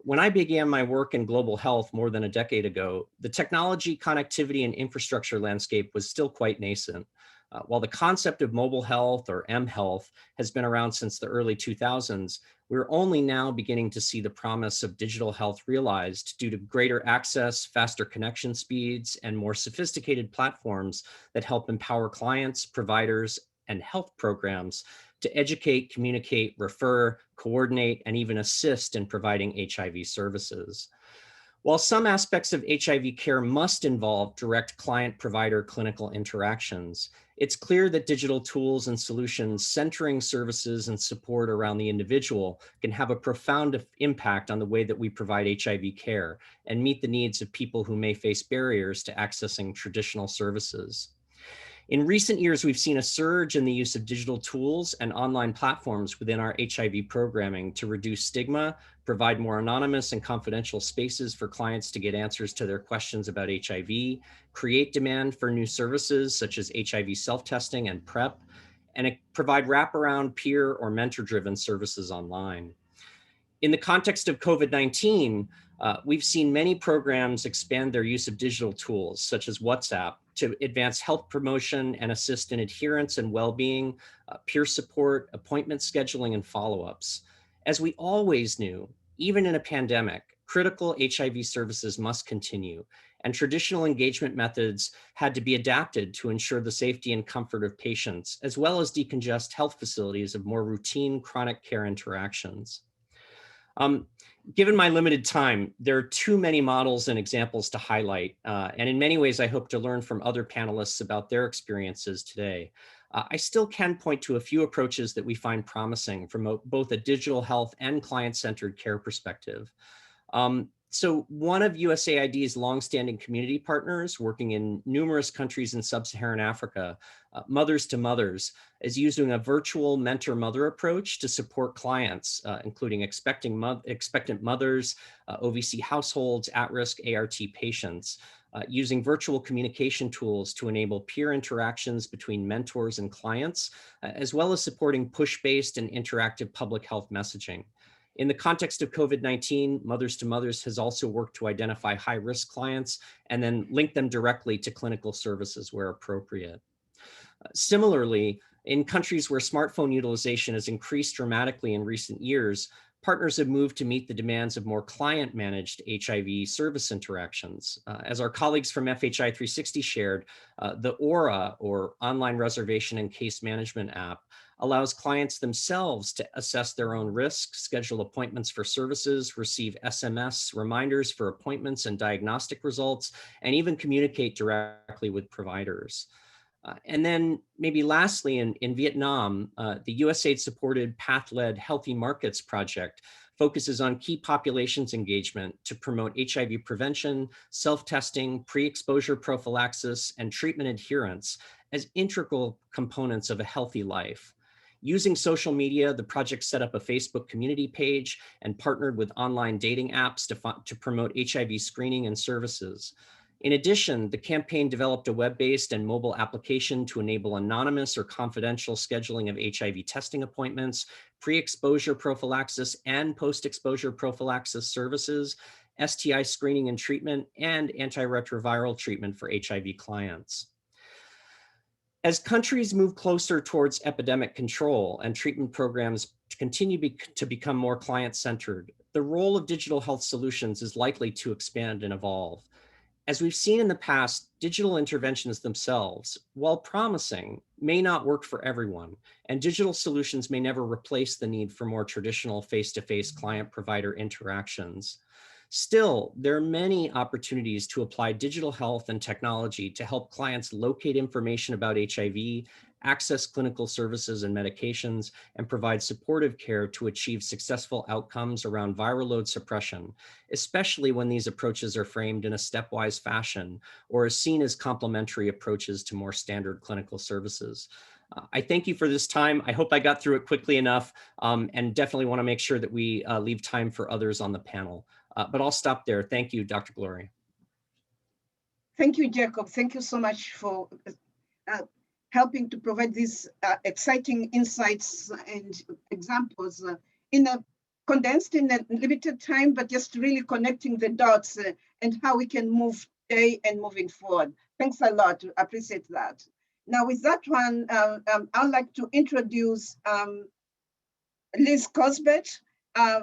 When I began my work in global health more than a decade ago, the technology, connectivity, and infrastructure landscape was still quite nascent. While the concept of mobile health or mHealth has been around since the early 2000s, we're only now beginning to see the promise of digital health realized due to greater access, faster connection speeds, and more sophisticated platforms that help empower clients, providers, and health programs to educate, communicate, refer, coordinate, and even assist in providing HIV services. While some aspects of HIV care must involve direct client-provider clinical interactions, it's clear that digital tools and solutions centering services and support around the individual can have a profound impact on the way that we provide HIV care and meet the needs of people who may face barriers to accessing traditional services. In recent years, we've seen a surge in the use of digital tools and online platforms within our HIV programming to reduce stigma, provide more anonymous and confidential spaces for clients to get answers to their questions about HIV, create demand for new services such as HIV self-testing and PrEP, and provide wraparound peer or mentor-driven services online. In the context of COVID-19, we've seen many programs expand their use of digital tools, such as WhatsApp, to advance health promotion and assist in adherence and well-being, peer support, appointment scheduling, and follow-ups. As we always knew, even in a pandemic, critical HIV services must continue, and traditional engagement methods had to be adapted to ensure the safety and comfort of patients, as well as decongest health facilities of more routine chronic care interactions. Given my limited time, there are too many models and examples to highlight, and in many ways, I hope to learn from other panelists about their experiences today. I still can point to a few approaches that we find promising from both a digital health and client-centered care perspective. So one of USAID's longstanding community partners working in numerous countries in sub-Saharan Africa, Mothers to Mothers, is using a virtual mentor-mother approach to support clients, including expectant mothers, OVC households, at-risk ART patients, using virtual communication tools to enable peer interactions between mentors and clients, as well as supporting push-based and interactive public health messaging. In the context of COVID-19, Mothers to Mothers has also worked to identify high-risk clients and then link them directly to clinical services where appropriate. Similarly, in countries where smartphone utilization has increased dramatically in recent years, partners have moved to meet the demands of more client-managed HIV service interactions. As our colleagues from FHI 360 shared, the Aura, or Online Reservation and Case Management app, allows clients themselves to assess their own risk, schedule appointments for services, receive SMS reminders for appointments and diagnostic results, and even communicate directly with providers. And then maybe lastly, in Vietnam, the USAID-supported PATH-led Healthy Markets project focuses on key populations engagement to promote HIV prevention, self-testing, pre-exposure prophylaxis, and treatment adherence as integral components of a healthy life. Using social media, the project set up a Facebook community page and partnered with online dating apps to promote HIV screening and services. In addition, the campaign developed a web-based and mobile application to enable anonymous or confidential scheduling of HIV testing appointments, pre-exposure prophylaxis and post-exposure prophylaxis services, STI screening and treatment, and antiretroviral treatment for HIV clients. As countries move closer towards epidemic control and treatment programs continue to become more client-centered, the role of digital health solutions is likely to expand and evolve. As we've seen in the past, digital interventions themselves, while promising, may not work for everyone, and digital solutions may never replace the need for more traditional face-to-face client-provider interactions. Still, there are many opportunities to apply digital health and technology to help clients locate information about HIV, access clinical services and medications, and provide supportive care to achieve successful outcomes around viral load suppression, especially when these approaches are framed in a stepwise fashion or are seen as complementary approaches to more standard clinical services. I thank you for this time. I hope I got through it quickly enough, and definitely want to make sure that we leave time for others on the panel. But I'll stop there. Thank you, Dr. Glory. Thank you, Jacob. Thank you so much for helping to provide these exciting insights and examples condensed in a limited time, but just really connecting the dots and how we can move today and moving forward. Thanks a lot. Appreciate that. Now with that one, I'd like to introduce Liz Cosbett, a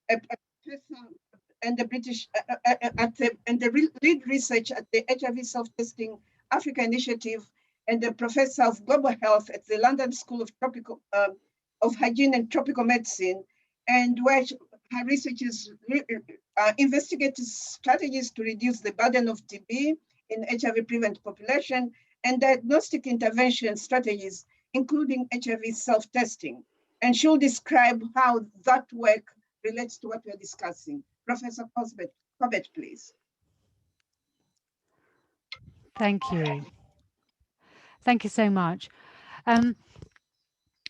professor and the British and the lead research at the HIV self-testing Africa Initiative, and the professor of global health at the London School of Hygiene and Tropical Medicine, and where her research is investigating strategies to reduce the burden of TB in HIV-prevalent population and diagnostic intervention strategies, including HIV self-testing. And she'll describe how that work relates to what we're discussing. Professor Cosbett, please. Thank you. Thank you so much.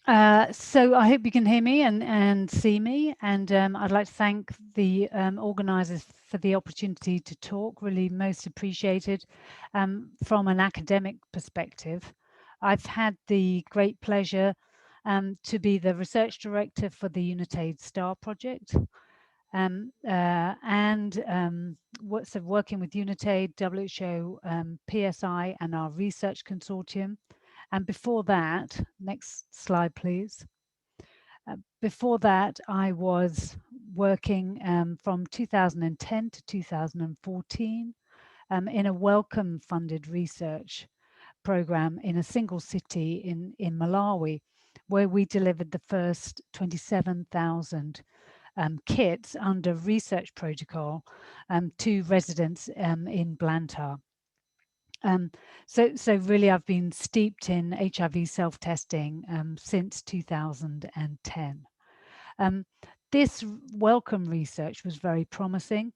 So I hope you can hear me and see me. And I'd like to thank the organisers for the opportunity to talk, really most appreciated. From an academic perspective, I've had the great pleasure to be the research director for the UNITAID STAR project. So working with UNITAID, WHO, PSI, and our research consortium. And before that, next slide, please. Before that, I was working from 2010 to 2014 in a Wellcome-funded research program in a single city in Malawi, where we delivered the first 27,000 kits under research protocol to residents in Blantyre. So really I've been steeped in HIV self-testing since 2010. This Wellcome research was very promising.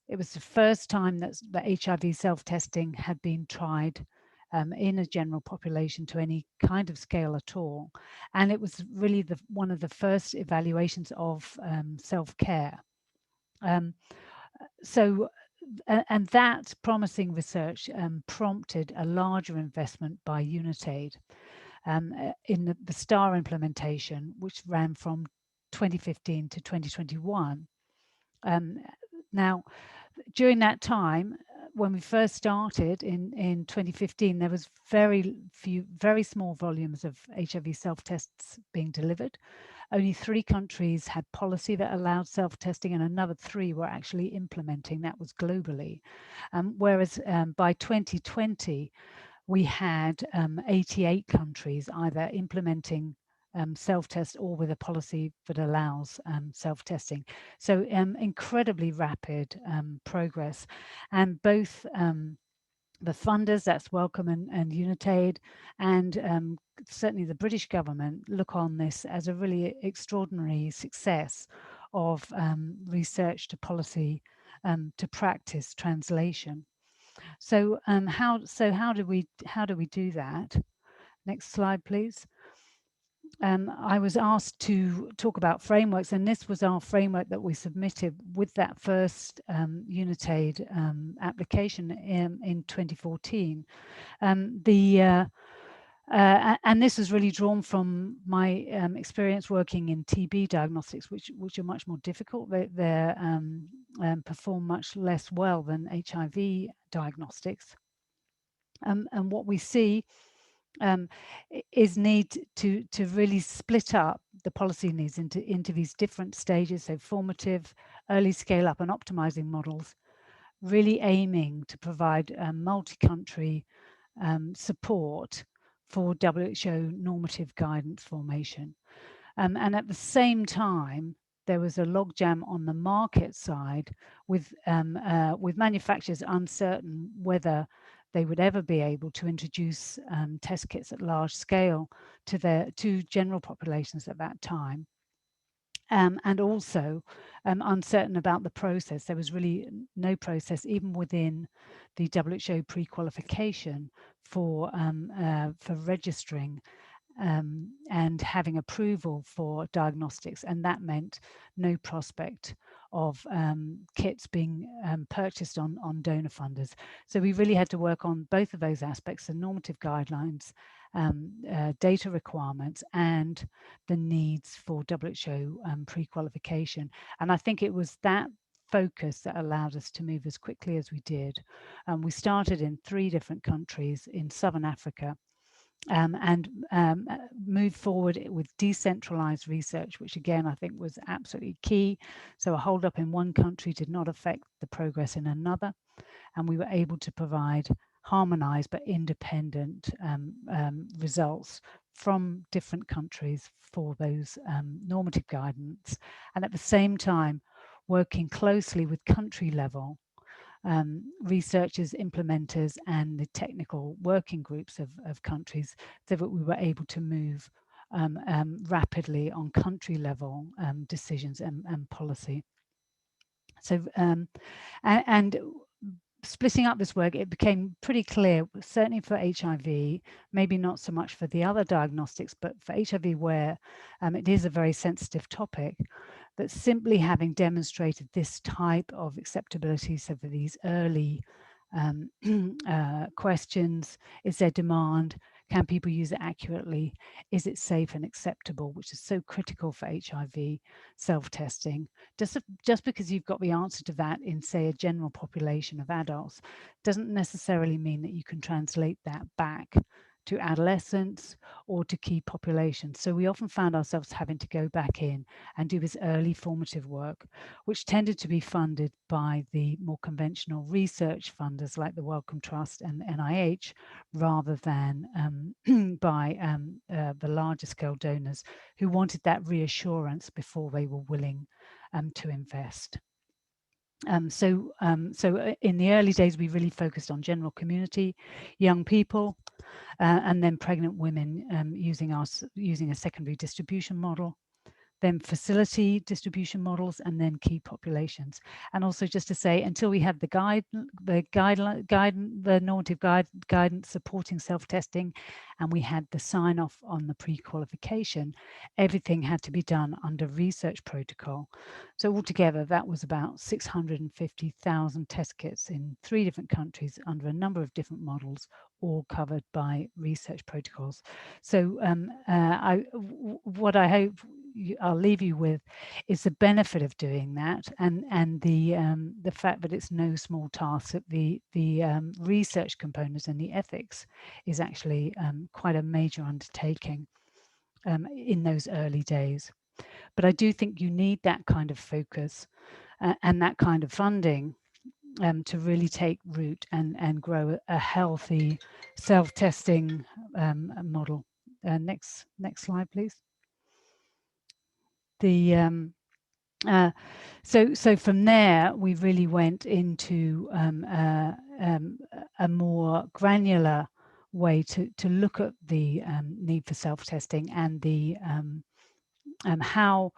It was the first time that HIV self-testing had been tried in a general population to any kind of scale at all. And it was really one of the first evaluations of self-care. And that promising research prompted a larger investment by UNITAID in the STAR implementation, which ran from 2015 to 2021. Now, during that time, when we first started in 2015, there was very small volumes of HIV self-tests being delivered. Only 3 countries had policy that allowed self-testing, and another 3 were actually implementing. That was globally. Whereas by 2020, we had 88 countries either implementing self-test or with a policy that allows self-testing. So incredibly rapid progress, and both the funders, that's Wellcome and UNITAID, and certainly the British government look on this as a really extraordinary success of research to policy to practice translation. So how do we do that? Next slide, please. I was asked to talk about frameworks, and this was our framework that we submitted with that first UNITAID application in 2014. And this was really drawn from my experience working in TB diagnostics, which are much more difficult. They perform much less well than HIV diagnostics. And what we see is need to really split up the policy needs into these different stages, so formative, early scale up and optimizing models, really aiming to provide multi-country support for WHO normative guidance formation. And at the same time, there was a logjam on the market side with manufacturers uncertain whether they would ever be able to introduce test kits at large scale to general populations at that time. And also uncertain about the process. There was really no process, even within the WHO pre-qualification for registering and having approval for diagnostics, and that meant no prospect of kits being purchased on donor funders. So we really had to work on both of those aspects, the normative guidelines, data requirements, and the needs for WHO pre-qualification. And I think it was that focus that allowed us to move as quickly as we did. We started in 3 different countries in Southern Africa, and move forward with decentralized research, which again, I think was absolutely key. So a hold up in one country did not affect the progress in another. And we were able to provide harmonized but independent results from different countries for those normative guidance. And at the same time, working closely with country level researchers, implementers, and the technical working groups of countries, so that we were able to move rapidly on country level decisions and policy. So, and splitting up this work, it became pretty clear, certainly for HIV, maybe not so much for the other diagnostics, but for HIV, where it is a very sensitive topic, that simply having demonstrated this type of acceptability, so for these early questions, is there demand? Can people use it accurately? Is it safe and acceptable, which is so critical for HIV self-testing? Just because you've got the answer to that in, say, a general population of adults, doesn't necessarily mean that you can translate that back to adolescents or to key populations. So we often found ourselves having to go back in and do this early formative work, which tended to be funded by the more conventional research funders like the Wellcome Trust and NIH, rather than by the larger scale donors who wanted that reassurance before they were willing to invest. So in the early days, we really focused on general community, young people, and then pregnant women using a secondary distribution model, then facility distribution models, and then key populations. And also just to say, until we had the normative guidance supporting self-testing, and we had the sign off on the pre-qualification, everything had to be done under research protocol. So altogether, that was about 650,000 test kits in 3 different countries under a number of different models, all covered by research protocols. So what I hope I'll leave you with is the benefit of doing that, and the fact that it's no small task, that the research components and the ethics is actually quite a major undertaking in those early days. But I do think you need that kind of focus and that kind of funding to really take root and grow a healthy self-testing model. Next slide, please. So from there, we really went into a more granular way to look at the need for self-testing and the how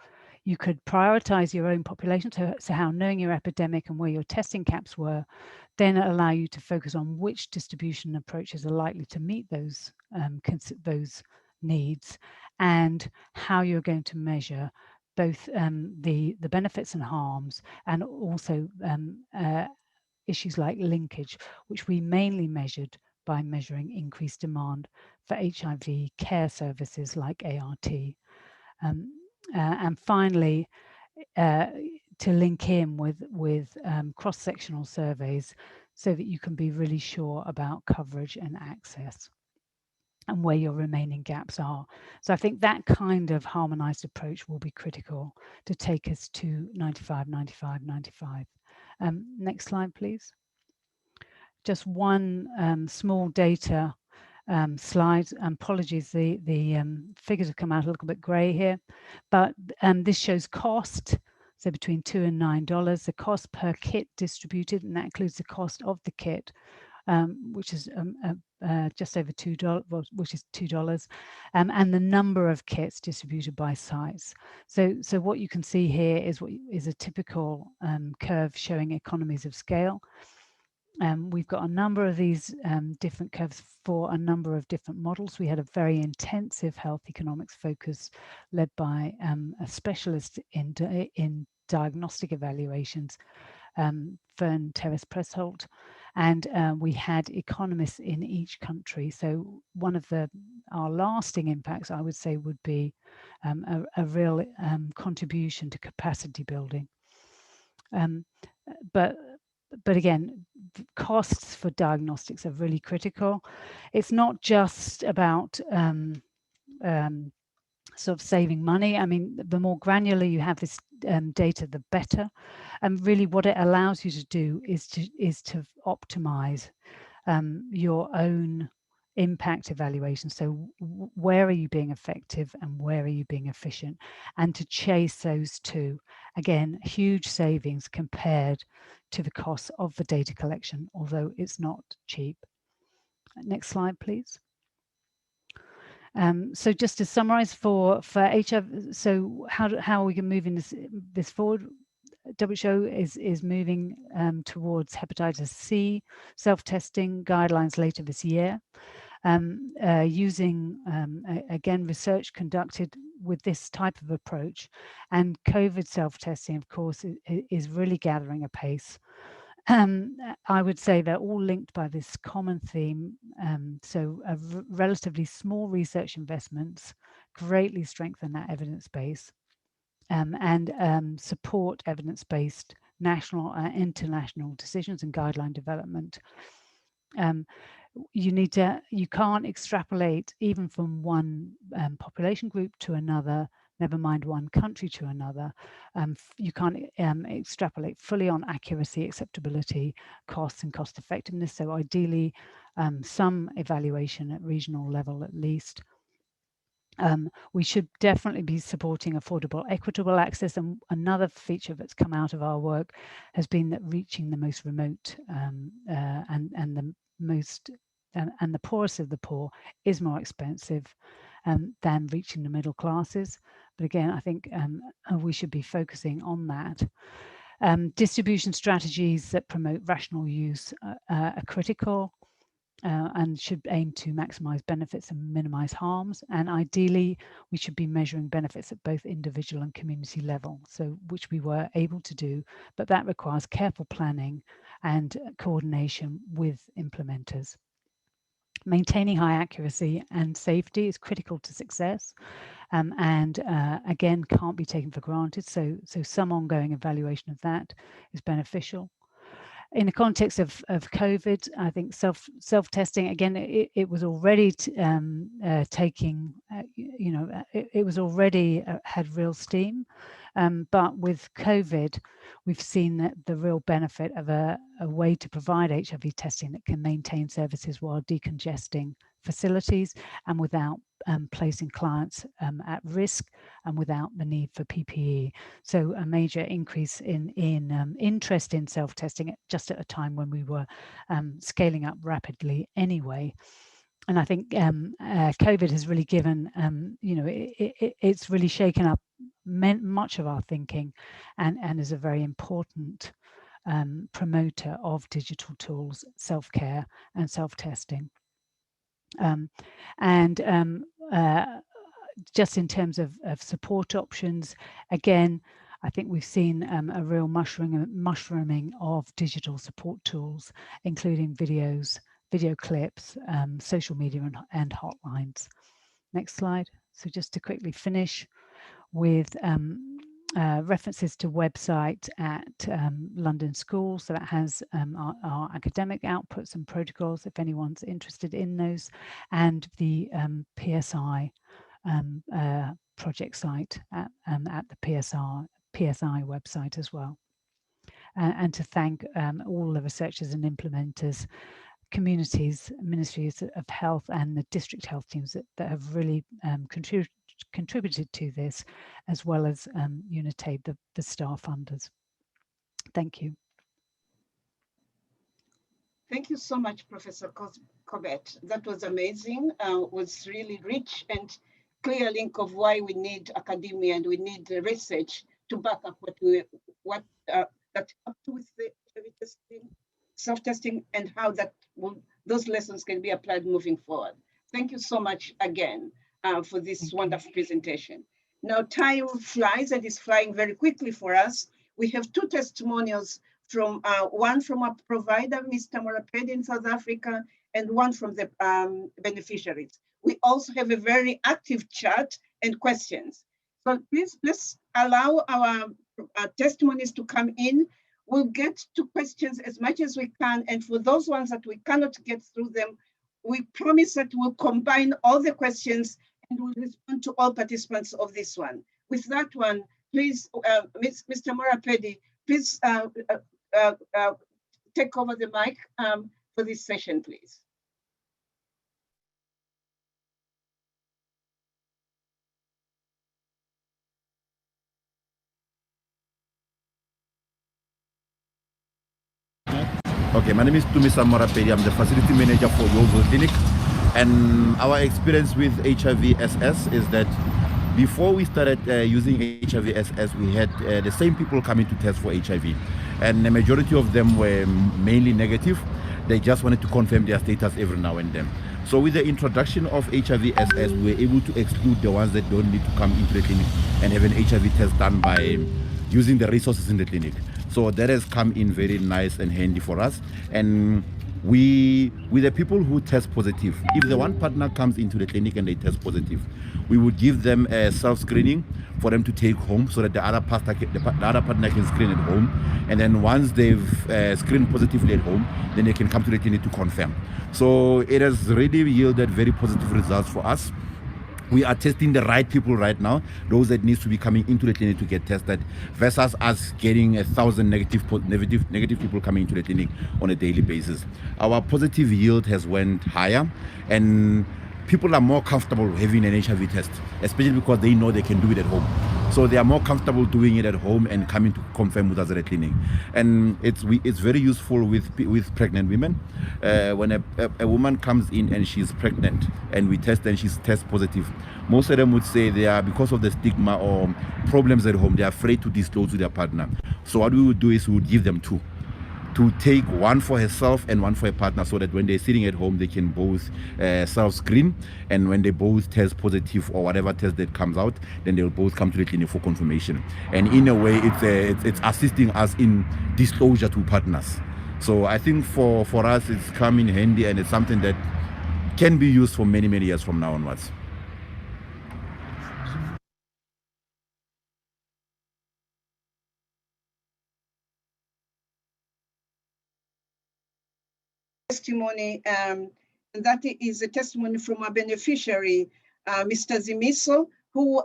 you could prioritize your own population. So how knowing your epidemic and where your testing caps were, then allow you to focus on which distribution approaches are likely to meet those needs, and how you're going to measure both the benefits and harms, and also issues like linkage, which we mainly measured by measuring increased demand for HIV care services like ART. And finally, to link in with cross-sectional surveys so that you can be really sure about coverage and access and where your remaining gaps are. So I think that kind of harmonized approach will be critical to take us to 95, 95, 95. Next slide, please. Just one small data slide. Apologies, the figures have come out a little bit gray here, but this shows cost. So between $2 and $9, the cost per kit distributed, and that includes the cost of the kit, which is just over $2, which is $2, and the number of kits distributed by sites. So what you can see here is what is a typical curve showing economies of scale. We've got a number of these different curves for a number of different models. We had a very intensive health economics focus led by a specialist in diagnostic evaluations, Fern Terrace-Pressholt, and we had economists in each country. So one of our lasting impacts, I would say, would be a real contribution to capacity building. But but again, costs for diagnostics are really critical. It's not just about sort of saving money. I mean, the more granular you have this data, the better. And really what it allows you to do is to optimize your own impact evaluation. So where are you being effective and where are you being efficient? And to chase those two. Again, huge savings compared to the cost of the data collection, although it's not cheap. Next slide, please. So just to summarize for HIV, so how are we going to move this forward? WHO is moving towards hepatitis C self-testing guidelines later this year, using again research conducted with this type of approach, and COVID self-testing, of course, is really gathering a pace. I would say they're all linked by this common theme. So relatively small research investments greatly strengthen that evidence base and support evidence-based national and international decisions and guideline development. You can't extrapolate even from one population group to another, never mind one country to another. You can't extrapolate fully on accuracy, acceptability, costs and cost effectiveness. So ideally, some evaluation at regional level at least. We should definitely be supporting affordable, equitable access. And another feature that's come out of our work has been that reaching the most remote and the most and the poorest of the poor is more expensive than reaching the middle classes. But again, I think we should be focusing on that. Distribution strategies that promote rational use are critical. And should aim to maximize benefits and minimize harms. And ideally, we should be measuring benefits at both individual and community level, so which we were able to do, but that requires careful planning and coordination with implementers. Maintaining high accuracy and safety is critical to success, and again, can't be taken for granted. So some ongoing evaluation of that is beneficial. In the context of COVID, I think self-testing, again, it was already taking, it was already had real steam. But with COVID, we've seen that the real benefit of a way to provide HIV testing that can maintain services while decongesting facilities and without placing clients at risk and without the need for PPE. So a major increase in interest in self-testing just at a time when we were scaling up rapidly anyway. And I think COVID has really given, it's really shaken up much of our thinking and is a very important promoter of digital tools, self-care and self-testing. Just in terms of support options, again, I think we've seen a real mushrooming of digital support tools, including videos, video clips, social media and hotlines. Next slide. So just to quickly finish with references to website at London School. So that has our academic outputs and protocols, if anyone's interested in those, and the PSI project site at the PSI website as well. And to thank all the researchers and implementers, communities, ministries of health and the district health teams that have really contributed to this, as well as UNITAID, the star funders. Thank you. Thank you so much, Professor Corbett. That was amazing. Was really rich and clear link of why we need academia and we need the research to back up that's up to with the testing, self-testing, and how those lessons can be applied moving forward. Thank you so much again for this wonderful presentation. Now time flies and is flying very quickly for us. We have two testimonials from one from a provider, Ms. Tamara Pedi in South Africa, and one from the beneficiaries. We also have a very active chat and questions. So please allow our testimonies to come in. We'll get to questions as much as we can. And for those ones that we cannot get through them, we promise that we'll combine all the questions and we'll respond to all participants of this one. With that one, please, Mr. Morapedi, please take over the mic for this session, please. Okay, my name is Tumisa Morapedi. I'm the facility manager for Yeoville Clinic. And our experience with HIV-SS is that before we started using HIV-SS, we had the same people coming to test for HIV. And the majority of them were mainly negative. They just wanted to confirm their status every now and then. So with the introduction of HIV-SS, we were able to exclude the ones that don't need to come into the clinic and have an HIV test done by using the resources in the clinic. So that has come in very nice and handy for us. And with the people who test positive, if the one partner comes into the clinic and they test positive, we would give them a self-screening for them to take home so that the other partner can screen at home. And then once they've screened positively at home, then they can come to the clinic to confirm. So it has really yielded very positive results for us. We are testing the right people right now, those that needs to be coming into the clinic to get tested, versus us getting 1,000 negative people coming into the clinic on a daily basis. Our positive yield has went higher, and people are more comfortable having an HIV test, especially because they know they can do it at home. So they are more comfortable doing it at home and coming to confirm with us at the clinic. And it's very useful with pregnant women. When a woman comes in and she's pregnant and we test and she's test positive, most of them would say they are, because of the stigma or problems at home, they're afraid to disclose to their partner. So what we would do is we would give them two, to take one for herself and one for a partner, so that when they're sitting at home, they can both self-screen, and when they both test positive or whatever test that comes out, then they'll both come to the clinic for confirmation. And in a way, it's assisting us in disclosure to partners. So I think for us, it's come in handy, and it's something that can be used for many, many years from now onwards. Testimony, and that is a testimony from a beneficiary, Mr. Zimiso, who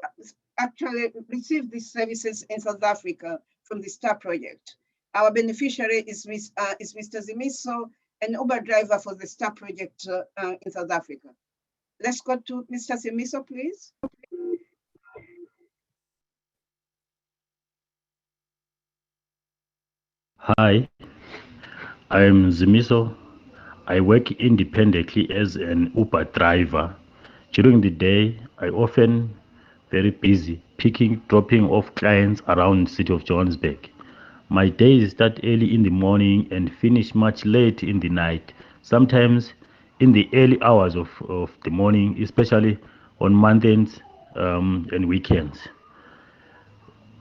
actually received these services in South Africa from the STAR project. Our beneficiary is Mr. Zimiso, an Uber driver for the STAR project in South Africa. Let's go to Mr. Zimiso, please. Hi, I'm Zimiso. I work independently as an Uber driver. During the day, I often very busy dropping off clients around the city of Johannesburg. My days start early in the morning and finish much late in the night, sometimes in the early hours of the morning, especially on Mondays and weekends.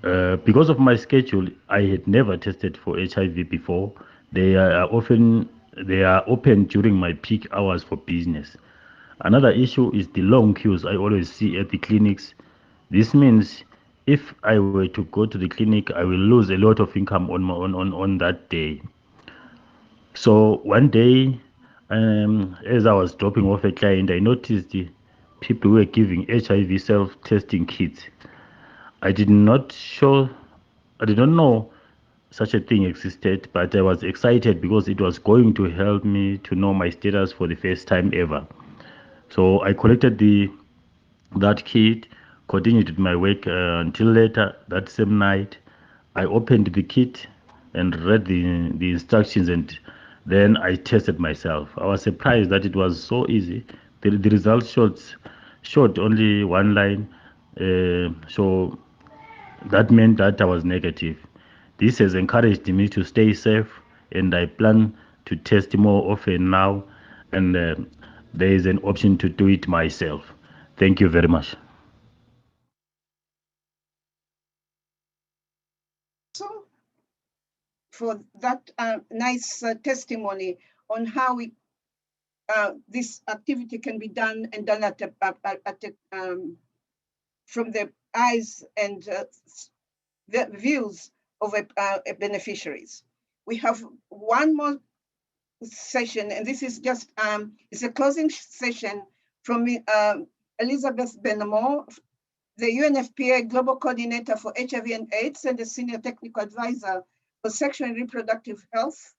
Because of my schedule, I had never tested for HIV before. They are open during my peak hours for business. Another issue is the long queues I always see at the clinics. This means if I were to go to the clinic, I will lose a lot of income on that day. So one day, as I was dropping off a client, I noticed the people who were giving HIV self-testing kits. I did not know such a thing existed, but I was excited because it was going to help me to know my status for the first time ever. So I collected that kit, continued with my work until later that same night. I opened the kit and read the instructions, and then I tested myself. I was surprised that it was so easy. The results showed only one line, so that meant that I was negative. This has encouraged me to stay safe, and I plan to test more often now, and there is an option to do it myself. Thank you very much. So, for that nice testimony on how this activity can be done and done from the eyes and the views of beneficiaries. we have one more session, and this is just it's a closing session from Elizabeth Benamor, the UNFPA Global Coordinator for HIV and AIDS and the Senior Technical Advisor for Sexual and Reproductive Health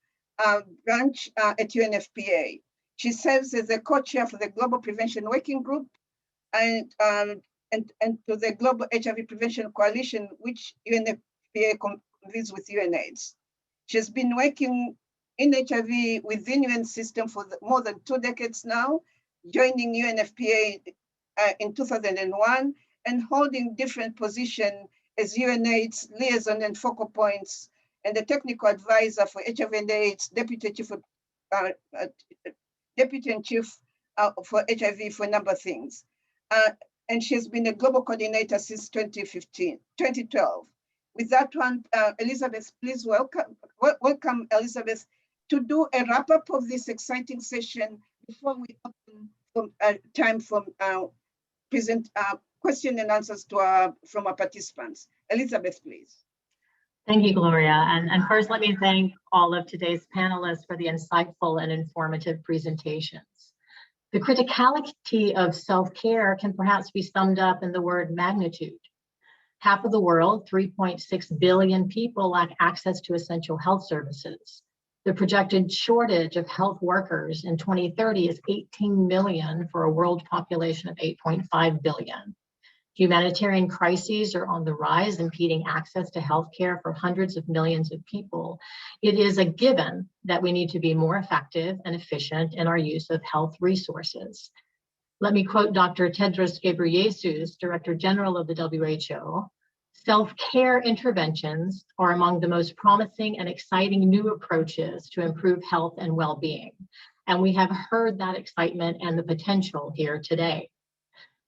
branch at UNFPA. She serves as the co-chair for the Global Prevention Working Group and to the Global HIV Prevention Coalition, which UNFPA convenes with UNAIDS. She's been working in HIV within UN system for more than 2 decades now, joining UNFPA in 2001 and holding different positions as UNAIDS liaison and focal points and the technical advisor for HIV and AIDS, deputy and chief for HIV for a number of things. And she's been a global coordinator since 2012. With that one, Elizabeth, please welcome Elizabeth to do a wrap up of this exciting session before we open time for question and answers from our participants. Elizabeth, please. Thank you, Gloria. And first, let me thank all of today's panelists for the insightful and informative presentations. The criticality of self-care can perhaps be summed up in the word magnitude. Half of the world, 3.6 billion people, lack access to essential health services. The projected shortage of health workers in 2030 is 18 million for a world population of 8.5 billion. Humanitarian crises are on the rise, impeding access to healthcare for hundreds of millions of people. It is a given that we need to be more effective and efficient in our use of health resources. Let me quote Dr. Tedros Ghebreyesus, Director General of the WHO. Self-care interventions are among the most promising and exciting new approaches to improve health and well-being. And we have heard that excitement and the potential here today.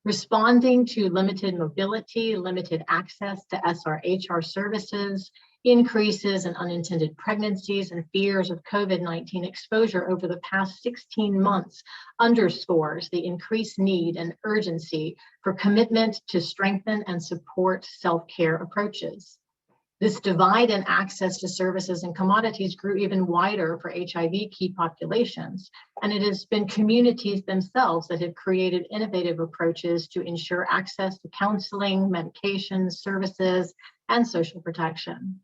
Responding to limited mobility, limited access to SRHR services, increases in unintended pregnancies, and fears of COVID-19 exposure over the past 16 months underscores the increased need and urgency for commitment to strengthen and support self-care approaches. This divide in access to services and commodities grew even wider for HIV key populations, and it has been communities themselves that have created innovative approaches to ensure access to counseling, medications, services, and social protection.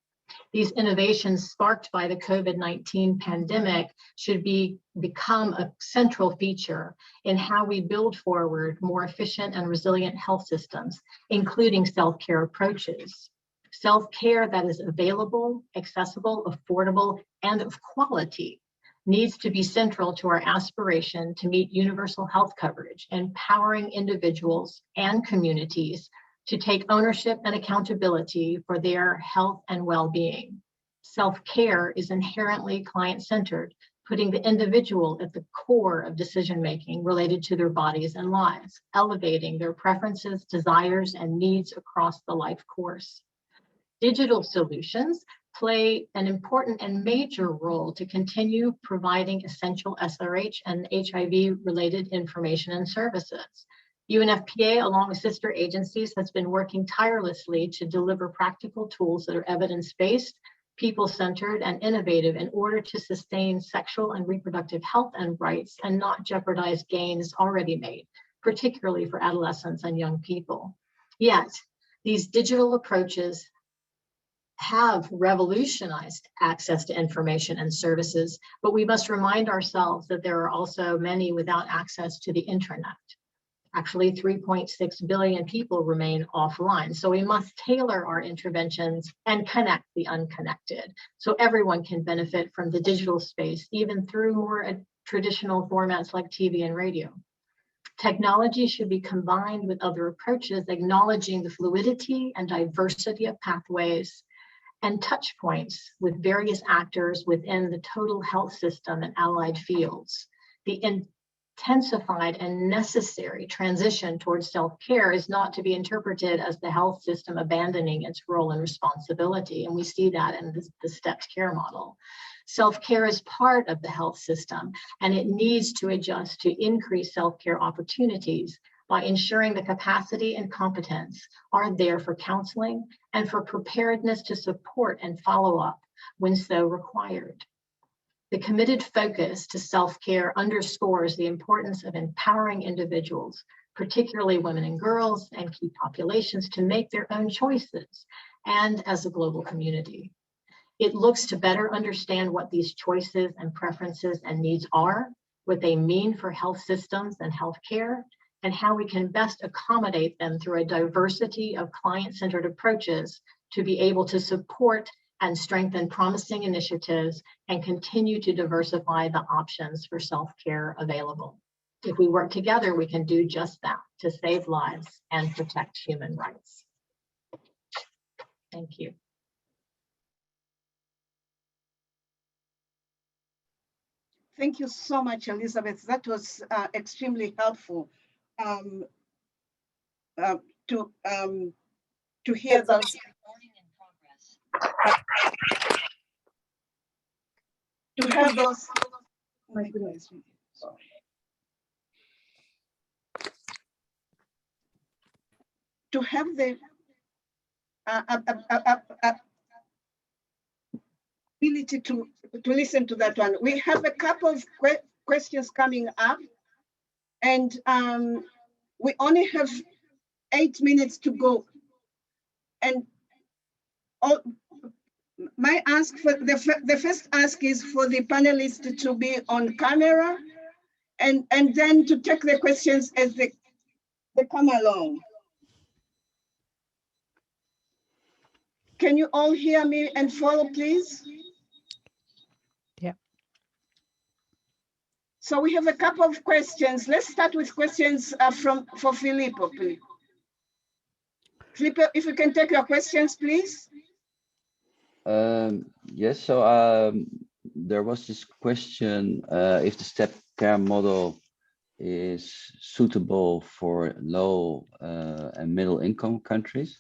These innovations sparked by the COVID-19 pandemic should become a central feature in how we build forward more efficient and resilient health systems, including self-care approaches. Self-care that is available, accessible, affordable, and of quality needs to be central to our aspiration to meet universal health coverage, empowering individuals and communities to take ownership and accountability for their health and well-being. Self-care is inherently client-centered, putting the individual at the core of decision-making related to their bodies and lives, elevating their preferences, desires, and needs across the life course. Digital solutions play an important and major role to continue providing essential SRH and HIV-related information and services. UNFPA, along with sister agencies, has been working tirelessly to deliver practical tools that are evidence-based, people-centered, and innovative in order to sustain sexual and reproductive health and rights and not jeopardize gains already made, particularly for adolescents and young people. Yet, these digital approaches have revolutionized access to information and services, but we must remind ourselves that there are also many without access to the internet. Actually, 3.6 billion people remain offline. So we must tailor our interventions and connect the unconnected so everyone can benefit from the digital space, even through more traditional formats like TV and radio. Technology should be combined with other approaches, acknowledging the fluidity and diversity of pathways and touch points with various actors within the total health system and allied fields. The intensified and necessary transition towards self-care is not to be interpreted as the health system abandoning its role and responsibility, and we see that in the stepped care model. Self-care is part of the health system, and it needs to adjust to increase self-care opportunities by ensuring the capacity and competence are there for counseling and for preparedness to support and follow up when so required. The committed focus to self-care underscores the importance of empowering individuals, particularly women and girls and key populations, to make their own choices, and as a global community. It looks to better understand what these choices and preferences and needs are, what they mean for health systems and healthcare, and how we can best accommodate them through a diversity of client-centered approaches to be able to support and strengthen promising initiatives and continue to diversify the options for self-care available. If we work together, we can do just that to save lives and protect human rights. Thank you. Thank you so much, Elizabeth. That was extremely helpful to hear those. To have those. Oh my goodness. Sorry. To have the ability to listen to that one. We have a couple of questions coming up, and we only have 8 minutes to go. And my ask for the first ask is for the panelists to be on camera, and then to take the questions as they come along. Can you all hear me and follow, please? Yeah. So we have a couple of questions. Let's start with questions for Filippo, please. Filippo, if you can take your questions, please. Yes, so there was this question if the step care model is suitable for low and middle income countries.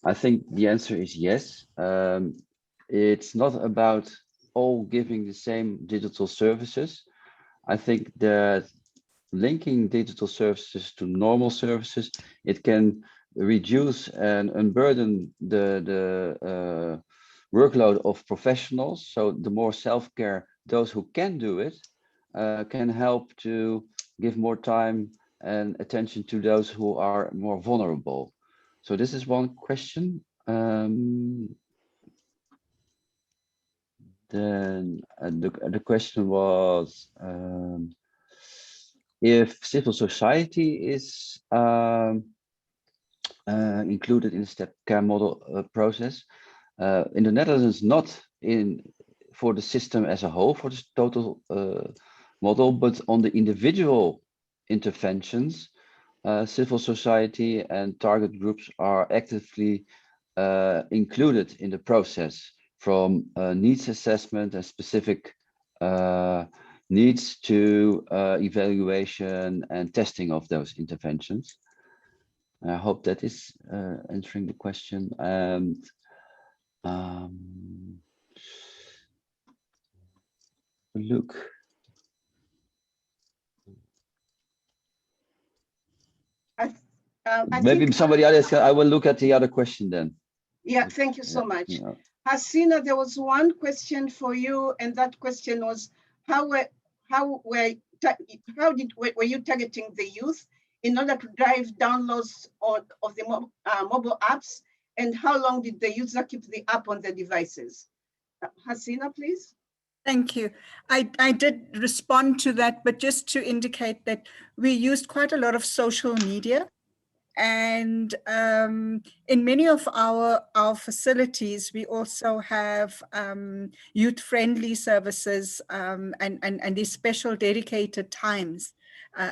I think the answer is yes. It's not about all giving the same digital services. I think that linking digital services to normal services, it can reduce and unburden the workload of professionals. So the more self-care, those who can do it, can help to give more time and attention to those who are more vulnerable. So this is one question. Then the question was if civil society is included in the step care model process. In the Netherlands, not for the system as a whole, for the total model, but on the individual interventions, civil society and target groups are actively included in the process, from needs assessment and specific needs to evaluation and testing of those interventions. I hope that is answering the question. And look. Maybe somebody else, I will look at the other question then. Yeah, thank you so much. Yeah. Hasina, there was one question for you, and that question was, were you targeting the youth in order to drive downloads of the mobile apps, and how long did the user keep the app on their devices? Hasina, please. Thank you. I did respond to that, but just to indicate that we used quite a lot of social media. And in many of our facilities, we also have youth-friendly services and these special dedicated times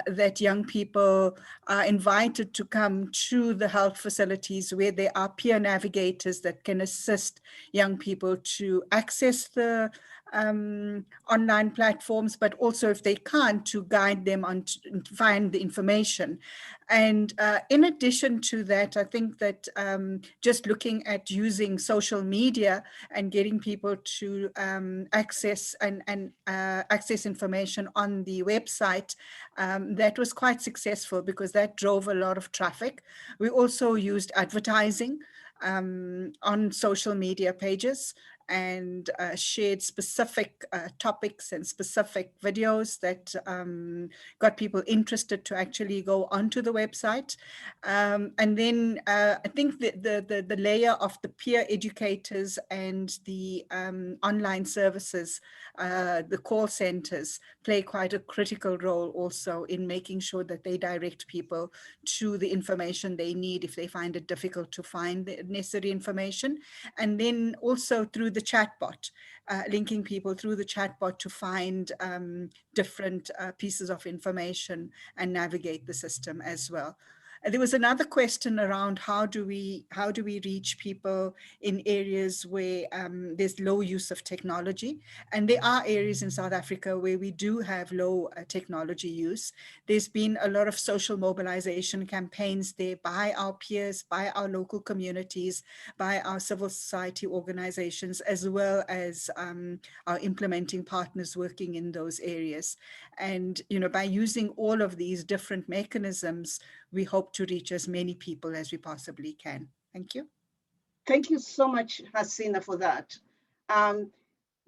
that young people are invited to come to the health facilities, where there are peer navigators that can assist young people to access the online platforms, but also, if they can't, to guide them on to find the information. And in addition to that, I think that just looking at using social media and getting people to access information on the website, that was quite successful, because that drove a lot of traffic. We also used advertising on social media pages and shared specific topics and specific videos that got people interested to actually go onto the website. And then I think the layer of the peer educators and the online services, the call centers, play quite a critical role also in making sure that they direct people to the information they need if they find it difficult to find the necessary information. And then also through the chatbot, linking people through the chatbot to find different pieces of information and navigate the system as well. There was another question around how do we reach people in areas where there's low use of technology, and there are areas in South Africa where we do have low technology use. There's been a lot of social mobilization campaigns there by our peers, by our local communities, by our civil society organizations, as well as our implementing partners working in those areas. And by using all of these different mechanisms, we hope to reach as many people as we possibly can. Thank you. Thank you so much, Hasina, for that.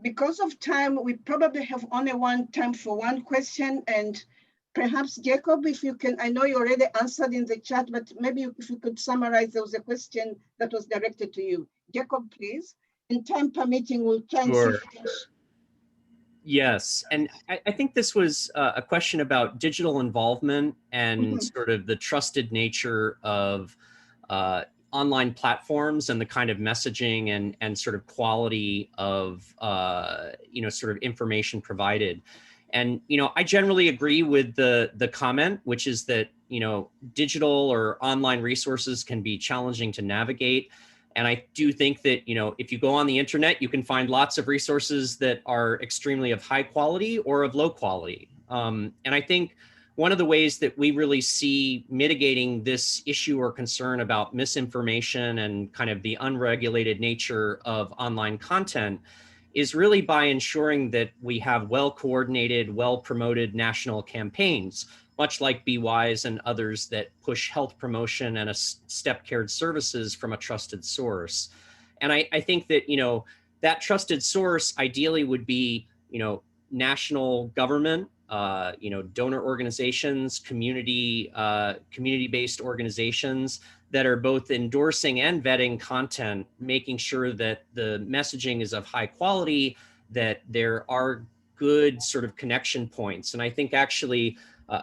Because of time, we probably have only time for one question, and perhaps Jacob, if you can, I know you already answered in the chat, but maybe if you could summarize, there was a question that was directed to you. Jacob, please. In time permitting, we'll try and see. Yes, and I think this was a question about digital involvement and sort of the trusted nature of online platforms and the kind of messaging and sort of quality of sort of information provided. And I generally agree with the comment, which is that digital or online resources can be challenging to navigate. And I do think that, if you go on the internet, you can find lots of resources that are extremely of high quality or of low quality. And I think one of the ways that we really see mitigating this issue or concern about misinformation and kind of the unregulated nature of online content is really by ensuring that we have well-coordinated, well-promoted national campaigns, much like BeWise and others that push health promotion and step care services from a trusted source. And I think that, that trusted source ideally would be, national government, donor organizations, community-based organizations that are both endorsing and vetting content, making sure that the messaging is of high quality, that there are good sort of connection points. And I think actually,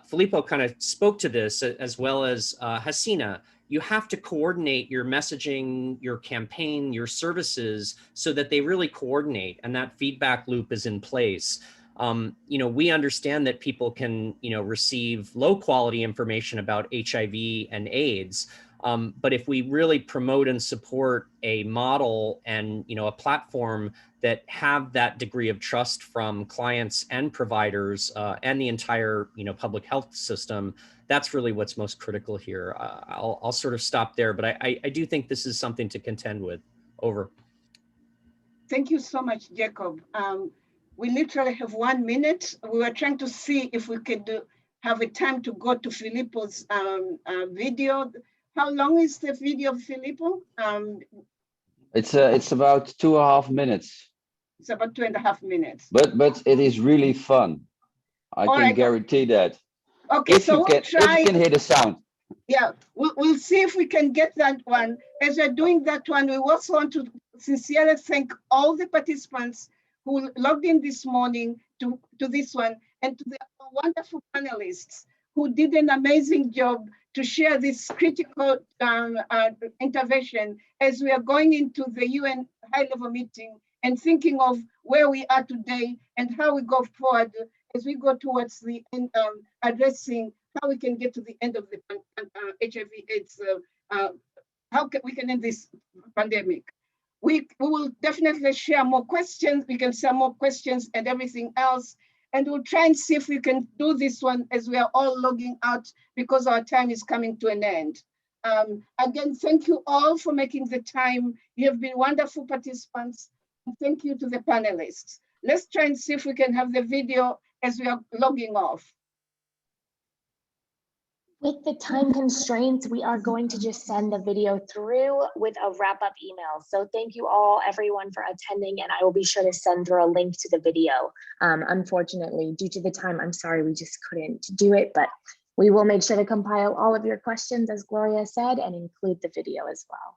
Filippo kind of spoke to this, as well as Hasina. You have to coordinate your messaging, your campaign, your services so that they really coordinate and that feedback loop is in place. We understand that people can, receive low quality information about HIV and AIDS. But if we really promote and support a model and, a platform that have that degree of trust from clients and providers and the entire, public health system, that's really what's most critical here. I'll sort of stop there, but I do think this is something to contend with. Over. Thank you so much, Jacob. We literally have 1 minute. We were trying to see if we could have a time to go to Filippo's video. How long is the video, Filippo? It's about 2.5 minutes. It's about 2.5 minutes. But it is really fun. I can guarantee that. Okay, if you can hear the sound. Yeah, we'll see if we can get that one. As we're doing that one, we also want to sincerely thank all the participants who logged in this morning to this one, and to the wonderful panelists who did an amazing job to share this critical intervention as we are going into the UN high-level meeting and thinking of where we are today and how we go forward as we go towards the end, addressing how we can get to the end of the HIV/AIDS, how we can end this pandemic. We will definitely share more questions. We can share more questions and everything else. And we'll try and see if we can do this one as we are all logging out because our time is coming to an end. Again, thank you all for making the time. You have been wonderful participants. And thank you to the panelists. Let's try and see if we can have the video as we are logging off. With the time constraints, we are going to just send the video through with a wrap-up email. So thank you all, everyone, for attending, and I will be sure to send through a link to the video. Unfortunately, due to the time, I'm sorry, we just couldn't do it, but we will make sure to compile all of your questions, as Gloria said, and include the video as well.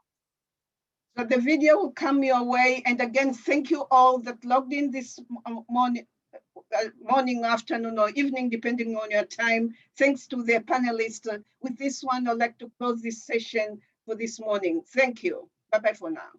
So the video will come your way. And again, thank you all that logged in this morning, afternoon, or evening, depending on your time. Thanks to the panelists. With this one, I'd like to close this session for this morning. Thank you. Bye-bye for now.